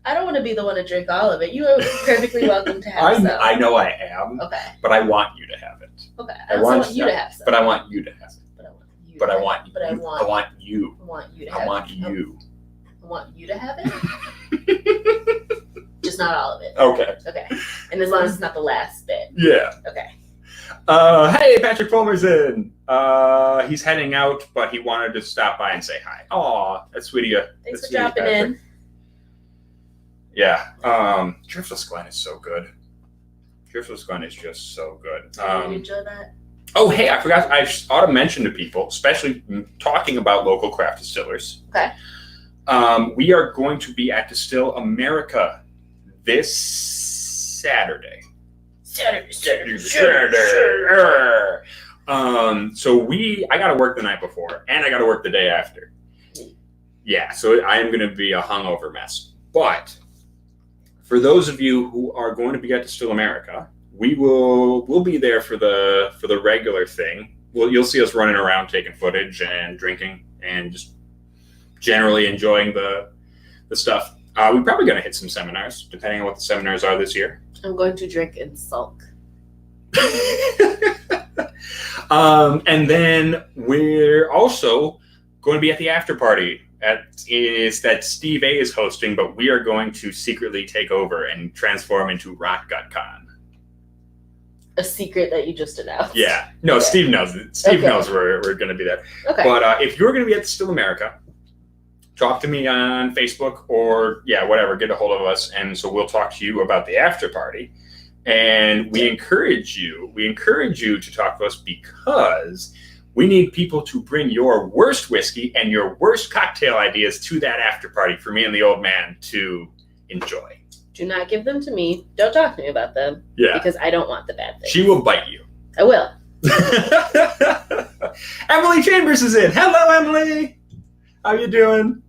Speaker 2: I don't want to be the one to drink all of it. You are perfectly welcome to have some.
Speaker 1: I know I am.
Speaker 2: Okay.
Speaker 1: But I want you to have it.
Speaker 2: Okay. I want you to have some.
Speaker 1: But I want you to have it.
Speaker 2: But I
Speaker 1: I
Speaker 2: want you.
Speaker 1: want you.
Speaker 2: I want you to
Speaker 1: I
Speaker 2: have
Speaker 1: want
Speaker 2: it.
Speaker 1: you.
Speaker 2: I want you to have it. Just not all of it.
Speaker 1: Okay.
Speaker 2: Okay. And as long as it's not the last bit.
Speaker 1: Yeah.
Speaker 2: Okay.
Speaker 1: Hey, Patrick Fulmer's in. He's heading out, but he wanted to stop by and say hi. Aw, that's sweet of you.
Speaker 2: Thanks for dropping in.
Speaker 1: Yeah. Driftless Glen is so good. Driftless Glen is just so good.
Speaker 2: You enjoy that?
Speaker 1: Oh, hey, I forgot. I ought to mention to people, especially talking about local craft distillers.
Speaker 2: Okay.
Speaker 1: We are going to be at Distill America this Saturday. Saturday. So I got to work the night before, and I got to work the day after. Yeah, so I am going to be a hungover mess. But for those of you who are going to be at Distill America, we'll be there for the regular thing. You'll see us running around taking footage and drinking and just generally enjoying the stuff. We're probably going to hit some seminars, depending on what the seminars are this year.
Speaker 2: I'm going to drink and sulk.
Speaker 1: And then we're also going to be at the after party that Steve A is hosting, but we are going to secretly take over and transform into Rock Gut Con.
Speaker 2: A secret that you just announced.
Speaker 1: Yeah. No, okay. Steve knows. Steve knows we're going to be there.
Speaker 2: Okay.
Speaker 1: But if you're going to be at Distill America, talk to me on Facebook or whatever. Get a hold of us, and so we'll talk to you about the after party. And we encourage you to talk to us because we need people to bring your worst whiskey and your worst cocktail ideas to that after party for me and the old man to enjoy.
Speaker 2: Do not give them to me. Don't talk to me about them.
Speaker 1: Yeah.
Speaker 2: Because I don't want the bad things.
Speaker 1: She will bite you.
Speaker 2: I will.
Speaker 1: Emily Chambers is in. Hello, Emily. How you doing?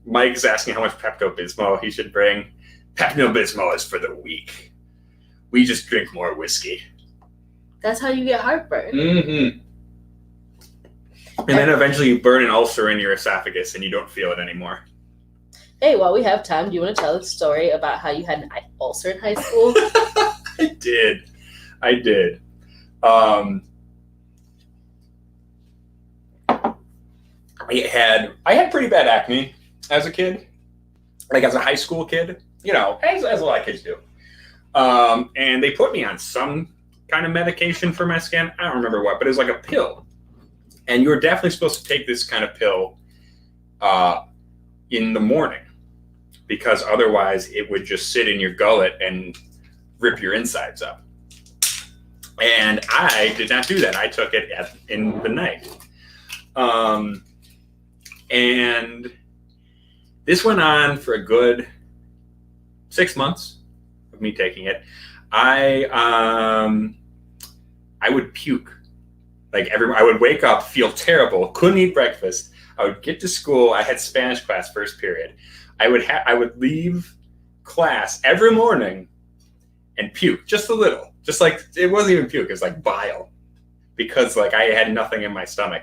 Speaker 1: Mike's asking how much Pepto-Bismol he should bring. Pepto-Bismol is for the weak. We just drink more whiskey.
Speaker 2: That's how you get heartburn.
Speaker 1: Mm-hmm. And then eventually you burn an ulcer in your esophagus and you don't feel it anymore.
Speaker 2: Hey, while we have time, do you want to tell a story about how you had an ulcer in high school?
Speaker 1: I did. I had pretty bad acne as a kid, like as a high school kid, as a lot of kids do. And they put me on some kind of medication for my skin. I don't remember what, but it was like a pill. And you were definitely supposed to take this kind of pill in the morning because otherwise it would just sit in your gullet and rip your insides up. And I did not do that. I took it in the night. And this went on for a good 6 months of me taking it. I would puke. I would wake up, feel terrible, couldn't eat breakfast. I would get to school. I had Spanish class first period. I would leave class every morning and puke just a little. Just like it wasn't even puke, it was like bile. Because I had nothing in my stomach.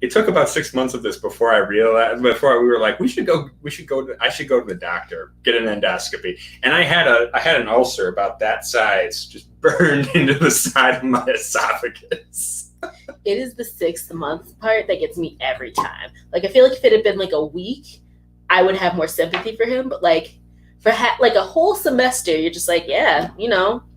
Speaker 1: It took about 6 months of this before we were like, I should go to the doctor, get an endoscopy. And I had an ulcer about that size just burned into the side of my esophagus.
Speaker 2: It is the 6 month part that gets me every time. I feel like if it had been a week, I would have more sympathy for him. But for a whole semester, you're just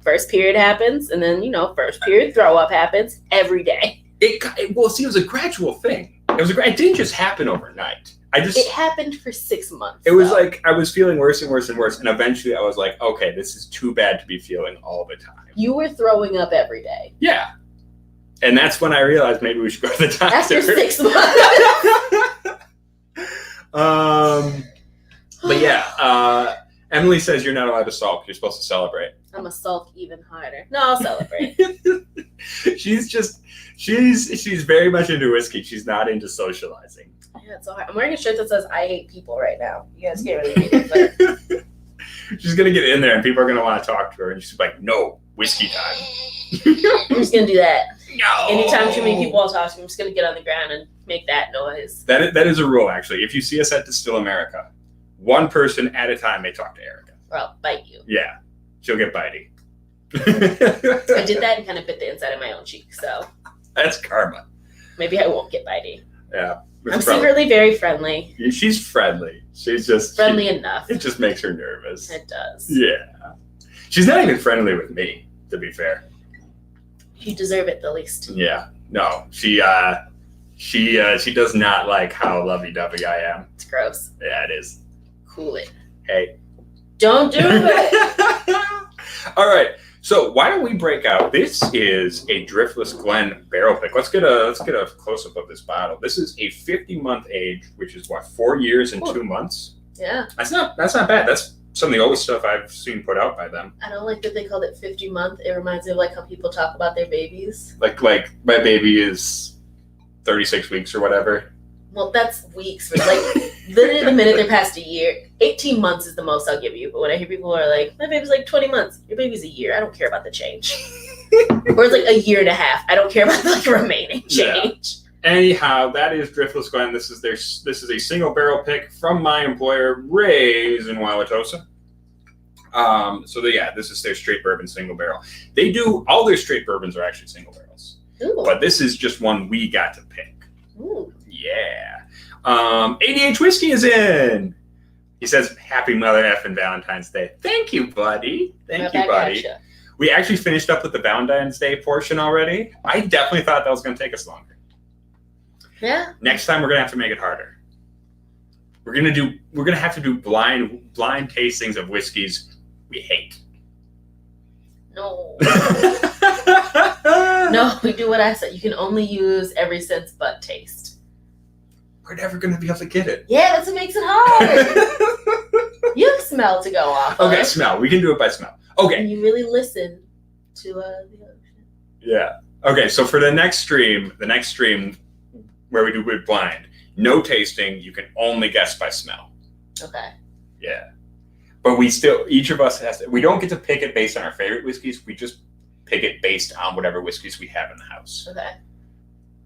Speaker 2: first period happens, and then first period throw up happens every day.
Speaker 1: It was a gradual thing. It didn't just happen overnight.
Speaker 2: It happened for 6 months.
Speaker 1: It was I was feeling worse and worse and worse, and eventually I was like, okay, this is too bad to be feeling all the time.
Speaker 2: You were throwing up every day.
Speaker 1: Yeah. And that's when I realized maybe we should go to the doctor.
Speaker 2: After 6 months.
Speaker 1: But yeah, Emily says you're not allowed to sulk. You're supposed to celebrate.
Speaker 2: I'm a sulk even harder. No, I'll celebrate.
Speaker 1: She's very much into whiskey. She's not into socializing.
Speaker 2: Yeah, it's so hard. I'm wearing a shirt that says "I hate people" right now. You guys can't really read it, but
Speaker 1: she's gonna get in there, and people are gonna want to talk to her, and she's like, "No, whiskey time."
Speaker 2: I'm just gonna do that.
Speaker 1: No.
Speaker 2: anytime too many people all talk to me, I'm just gonna get on the ground and make that noise.
Speaker 1: That is a rule, actually. If you see us at Distill America, one person at a time may talk to Erica.
Speaker 2: Or I'll bite you.
Speaker 1: Yeah, she'll get bitey.
Speaker 2: I did that and kind of bit the inside of my own cheek, so
Speaker 1: that's karma.
Speaker 2: Maybe I won't get bitey.
Speaker 1: Yeah.
Speaker 2: I'm secretly very friendly.
Speaker 1: She's friendly. She's just
Speaker 2: friendly enough.
Speaker 1: It just makes her nervous.
Speaker 2: It does.
Speaker 1: Yeah. She's not even friendly with me, to be fair.
Speaker 2: You deserve it the least.
Speaker 1: Yeah. No. She does not like how lovey-dovey I am.
Speaker 2: It's gross.
Speaker 1: Yeah, it is.
Speaker 2: Cool it.
Speaker 1: Hey.
Speaker 2: Don't do it.
Speaker 1: All right. So why don't we break out? This is a Driftless Glen barrel pick. Let's get a close up of this bottle. This is a 50-month age, which is what, 4 years and 2 months.
Speaker 2: Yeah.
Speaker 1: That's not bad. That's some of the oldest stuff I've seen put out by them.
Speaker 2: I don't like that they called it 50-month. It reminds me of like how people talk about their babies.
Speaker 1: Like my baby is 36 weeks or whatever.
Speaker 2: Well, that's weeks. Like literally the minute they're past a year, 18 months is the most I'll give you. But when I hear people are like, my baby's like 20 months, your baby's a year. I don't care about the change. Or it's like a year and a half. I don't care about the like remaining change.
Speaker 1: Yeah. Anyhow, that is Driftless Glen. This is a single barrel pick from my employer, Ray's in Wauwatosa. This is their straight bourbon single barrel. They do all their straight bourbons are actually single barrels.
Speaker 2: Ooh.
Speaker 1: But this is just one we got to pick.
Speaker 2: Ooh.
Speaker 1: Yeah. ADH Whiskey is in. He says, happy Mother effing Valentine's Day. Thank you, buddy. Thank you, buddy. Gotcha. We actually finished up with the Valentine's Day portion already. I definitely thought that was going to take us longer.
Speaker 2: Yeah.
Speaker 1: Next time, we're going to have to make it harder. We're going to have to do blind tastings of whiskeys we hate.
Speaker 2: No. No, we do what I said. You can only use every sense but taste.
Speaker 1: We're never going to be able to get it.
Speaker 2: Yeah, that's what makes it hard. You have smell to go off
Speaker 1: Okay,
Speaker 2: of.
Speaker 1: smell. We can do it by smell. Okay.
Speaker 2: And you really listen to the ocean.
Speaker 1: Yeah. Okay, so for the next stream where we do it blind, no tasting, you can only guess by smell.
Speaker 2: Okay.
Speaker 1: Yeah. But each of us we don't get to pick it based on our favorite whiskeys. We just pick it based on whatever whiskeys we have in the house.
Speaker 2: Okay.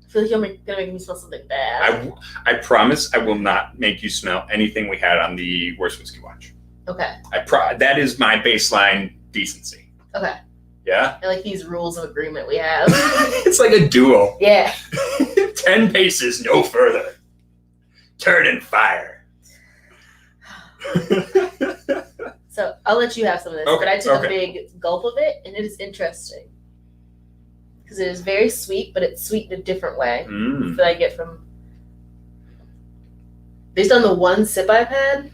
Speaker 2: I feel like you're going to make me smell something bad.
Speaker 1: I promise I will not make you smell anything we had on the Worst Whiskey Watch.
Speaker 2: Okay.
Speaker 1: That is my baseline decency.
Speaker 2: Okay.
Speaker 1: Yeah?
Speaker 2: I like these rules of agreement we have.
Speaker 1: It's like a duel.
Speaker 2: Yeah.
Speaker 1: 10 paces, no further. Turn and fire.
Speaker 2: So I'll let you have some of this, but I took a big gulp of it, and it is interesting. Because it is very sweet, but it's sweet in a different way that I get from... Based on the one sip I've had,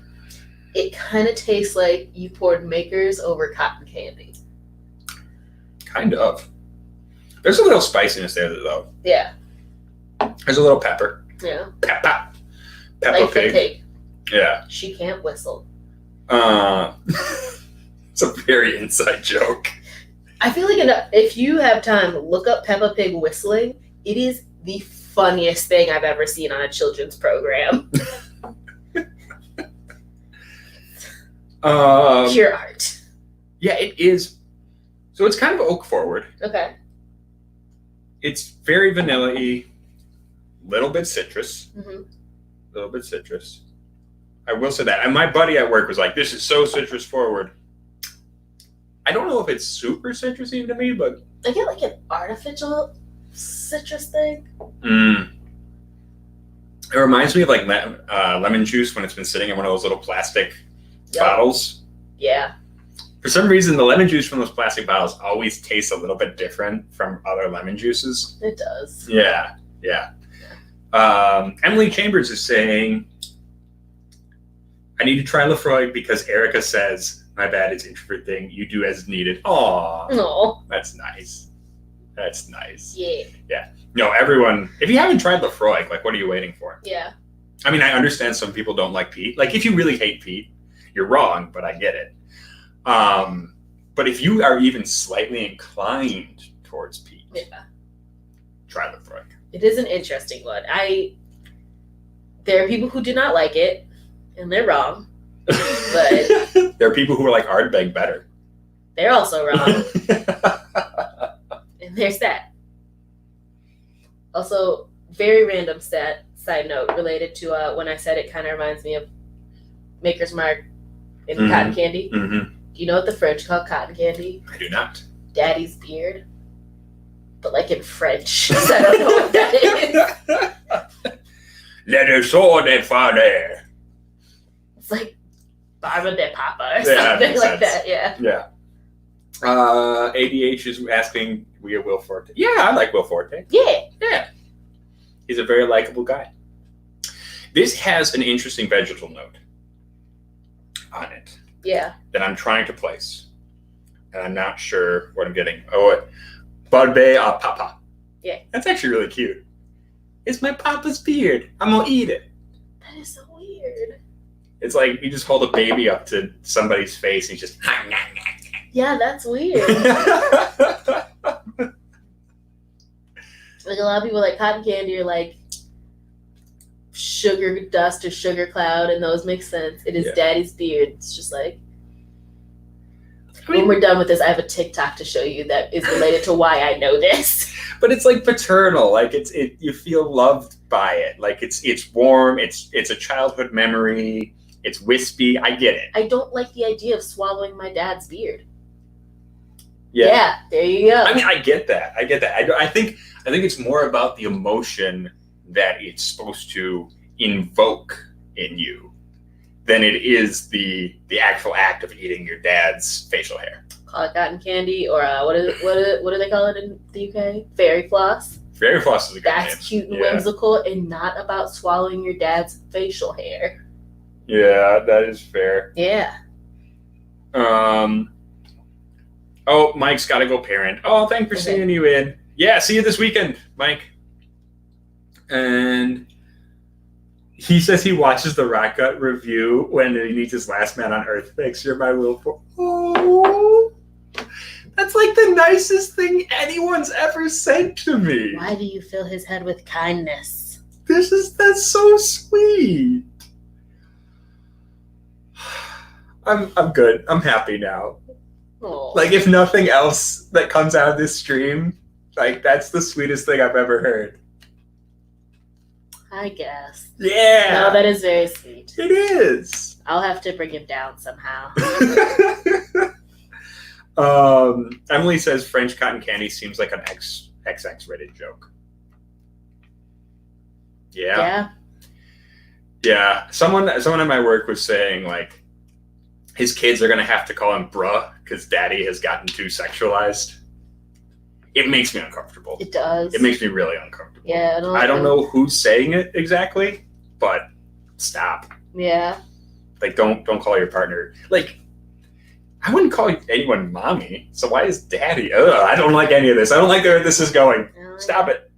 Speaker 2: it kind of tastes like you poured Makers over cotton candy.
Speaker 1: Kind of. There's a little spiciness there, though.
Speaker 2: Yeah.
Speaker 1: There's a little pepper.
Speaker 2: Yeah.
Speaker 1: Peppa
Speaker 2: like
Speaker 1: Pig.
Speaker 2: The pig.
Speaker 1: Yeah.
Speaker 2: She can't whistle.
Speaker 1: It's a very inside joke.
Speaker 2: I feel like if you have time, look up Peppa Pig whistling. It is the funniest thing I've ever seen on a children's program. Pure art.
Speaker 1: Yeah, it is. So it's kind of oak forward.
Speaker 2: Okay.
Speaker 1: It's very vanilla-y, little bit citrus.
Speaker 2: Mm-hmm.
Speaker 1: Little bit citrus. I will say that. And my buddy at work was like, this is so citrus forward. I don't know if it's super citrusy to me, but...
Speaker 2: I get like an artificial citrus thing.
Speaker 1: It reminds me of like lemon juice when it's been sitting in one of those little plastic bottles.
Speaker 2: Yeah.
Speaker 1: For some reason, the lemon juice from those plastic bottles always tastes a little bit different from other lemon juices.
Speaker 2: It does.
Speaker 1: Yeah. Emily Chambers is saying, I need to try Lefroy because Erica says, my bad, it's introvert thing. You do as needed. Aw.
Speaker 2: No.
Speaker 1: That's nice. That's nice.
Speaker 2: Yeah.
Speaker 1: Yeah. No, everyone, if you haven't tried Lefroy, like, what are you waiting for?
Speaker 2: Yeah.
Speaker 1: I mean, I understand some people don't like peat. Like, if you really hate peat, you're wrong, but I get it. But if you are even slightly inclined towards peat, try Lefroy.
Speaker 2: It is an interesting one. There are people who do not like it, and they're wrong. But
Speaker 1: there are people who are like Ardbeg better.
Speaker 2: They're also wrong. And there's that. Also, very random side note related to when I said it kind of reminds me of Maker's Mark in cotton candy.
Speaker 1: Mm-hmm.
Speaker 2: Do you know what the French call cotton candy?
Speaker 1: I do not.
Speaker 2: Daddy's beard. But like in French. So I don't know what that is.
Speaker 1: Le sword de father.
Speaker 2: It's like Barba de Papa or something like that. Yeah.
Speaker 1: ADH is asking, we are Will Forte. Yeah, I like Will Forte.
Speaker 2: Yeah.
Speaker 1: He's a very likable guy. This has an interesting vegetal note on it.
Speaker 2: Yeah.
Speaker 1: That I'm trying to place. And I'm not sure what I'm getting. Oh, Barbe a Papa.
Speaker 2: Yeah.
Speaker 1: That's actually really cute. It's my papa's beard. I'm going to eat it.
Speaker 2: That is so weird.
Speaker 1: It's like you just hold a baby up to somebody's face and you just...
Speaker 2: Yeah, that's weird. Like a lot of people like cotton candy or like sugar dust or sugar cloud, and those make sense. It is Daddy's beard. It's just like... When we're done with this, I have a TikTok to show you that is related to why I know this.
Speaker 1: But it's like paternal, like you feel loved by it. Like it's warm, it's a childhood memory, it's wispy. I get it.
Speaker 2: I don't like the idea of swallowing my dad's beard.
Speaker 1: Yeah,
Speaker 2: there you go.
Speaker 1: I mean, I get that. I think it's more about the emotion that it's supposed to invoke in you than it is the actual act of eating your dad's facial hair.
Speaker 2: Call it cotton candy, or what do they call it in the UK? Fairy floss.
Speaker 1: Fairy floss is a good name.
Speaker 2: That's cute and whimsical, and not about swallowing your dad's facial hair.
Speaker 1: Yeah, that is fair.
Speaker 2: Yeah.
Speaker 1: Oh, Mike's got to go parent. Oh, thanks for seeing you in. Yeah, see you this weekend, Mike. And he says he watches the Rock Gut review when he needs his last man on Earth fix. You're my will for... Oh, that's like the nicest thing anyone's ever said to me.
Speaker 2: Why do you fill his head with kindness?
Speaker 1: That's so sweet. I'm good. I'm happy now.
Speaker 2: Oh.
Speaker 1: Like, if nothing else that comes out of this stream, like, that's the sweetest thing I've ever heard.
Speaker 2: I guess.
Speaker 1: Yeah.
Speaker 2: No, that is very sweet.
Speaker 1: It is.
Speaker 2: I'll have to bring him down somehow.
Speaker 1: Emily says French cotton candy seems like an XX rated joke. Yeah. Someone at my work was saying, like, his kids are going to have to call him bruh because daddy has gotten too sexualized. It makes me uncomfortable.
Speaker 2: It does.
Speaker 1: It makes me really uncomfortable.
Speaker 2: Yeah.
Speaker 1: I don't know who's saying it exactly, but stop.
Speaker 2: Yeah.
Speaker 1: Like, don't call your partner. Like, I wouldn't call anyone mommy, so why is daddy? Ugh, I don't like any of this. I don't like where this is going. Stop it.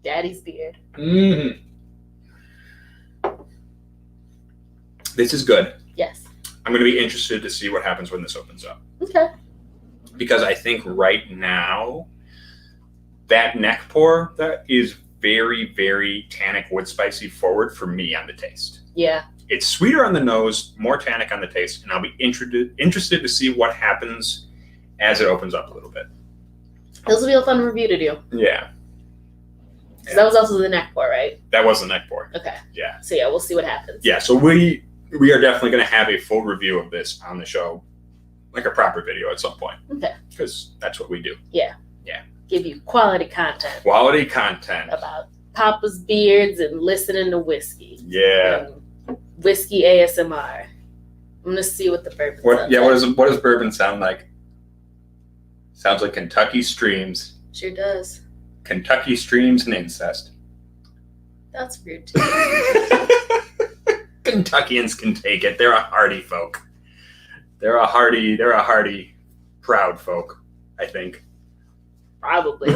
Speaker 2: Daddy's beard.
Speaker 1: Mm-hmm. This is good.
Speaker 2: Yes.
Speaker 1: I'm going to be interested to see what happens when this opens up.
Speaker 2: Okay.
Speaker 1: Because I think right now, that neck pour, that is very, very tannic, wood spicy forward for me on the taste.
Speaker 2: Yeah.
Speaker 1: It's sweeter on the nose, more tannic on the taste, and I'll be interested to see what happens as it opens up a little bit.
Speaker 2: This will be a fun review to do.
Speaker 1: Yeah.
Speaker 2: So that was also the neck pour, right?
Speaker 1: That was the neck pour.
Speaker 2: Okay.
Speaker 1: Yeah.
Speaker 2: So yeah, we'll see what happens.
Speaker 1: Yeah, so we are definitely going to have a full review of this on the show, like a proper video at some point.
Speaker 2: Okay.
Speaker 1: Because that's what we do.
Speaker 2: Yeah. Give you quality content.
Speaker 1: Quality content.
Speaker 2: About Papa's beards and listening to whiskey.
Speaker 1: Yeah.
Speaker 2: And whiskey ASMR. I'm going to see what the bourbon sounds like.
Speaker 1: What does bourbon sound like? Sounds like Kentucky streams.
Speaker 2: Sure does.
Speaker 1: Kentucky streams and incest.
Speaker 2: That's weird too.
Speaker 1: Kentuckians can take it. They're a hardy folk. They're a hardy, proud folk, I think.
Speaker 2: Probably.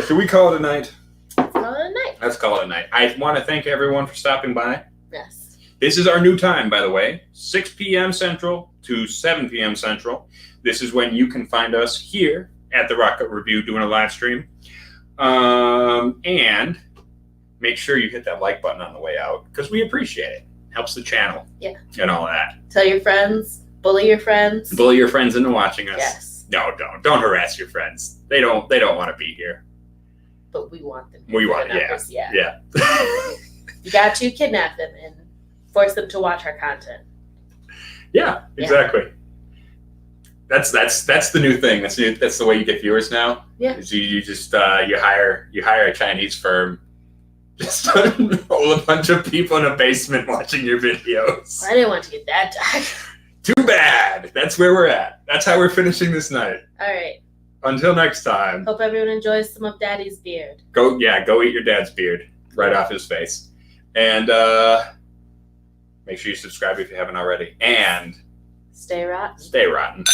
Speaker 1: Should we call it a night?
Speaker 2: Let's call it a night.
Speaker 1: Let's call it a night. I want to thank everyone for stopping by.
Speaker 2: Yes.
Speaker 1: This is our new time, by the way, 6 p.m. Central to 7 p.m. Central. This is when you can find us here at the Rock Gut Review doing a live stream. And make sure you hit that like button on the way out because we appreciate it. Helps the channel.
Speaker 2: Yeah.
Speaker 1: And all that.
Speaker 2: Tell your friends. bully your friends.
Speaker 1: Bully your friends into watching us.
Speaker 2: Yes.
Speaker 1: No, don't harass your friends. They don't want to be here.
Speaker 2: But we want them.
Speaker 1: We want,
Speaker 2: yeah. You got to kidnap them and force them to watch our content.
Speaker 1: Yeah, exactly. That's the new thing. That's the way you get viewers now.
Speaker 2: Yeah.
Speaker 1: Is you just you hire a Chinese firm, just hold a bunch of people in a basement watching your videos.
Speaker 2: I didn't want to get that dark.
Speaker 1: Too bad. That's where we're at. That's how we're finishing this night.
Speaker 2: All right.
Speaker 1: Until next time.
Speaker 2: Hope everyone enjoys some of Daddy's beard.
Speaker 1: Go eat your dad's beard right off his face, and make sure you subscribe if you haven't already. And
Speaker 2: stay rotten.
Speaker 1: Stay rotten.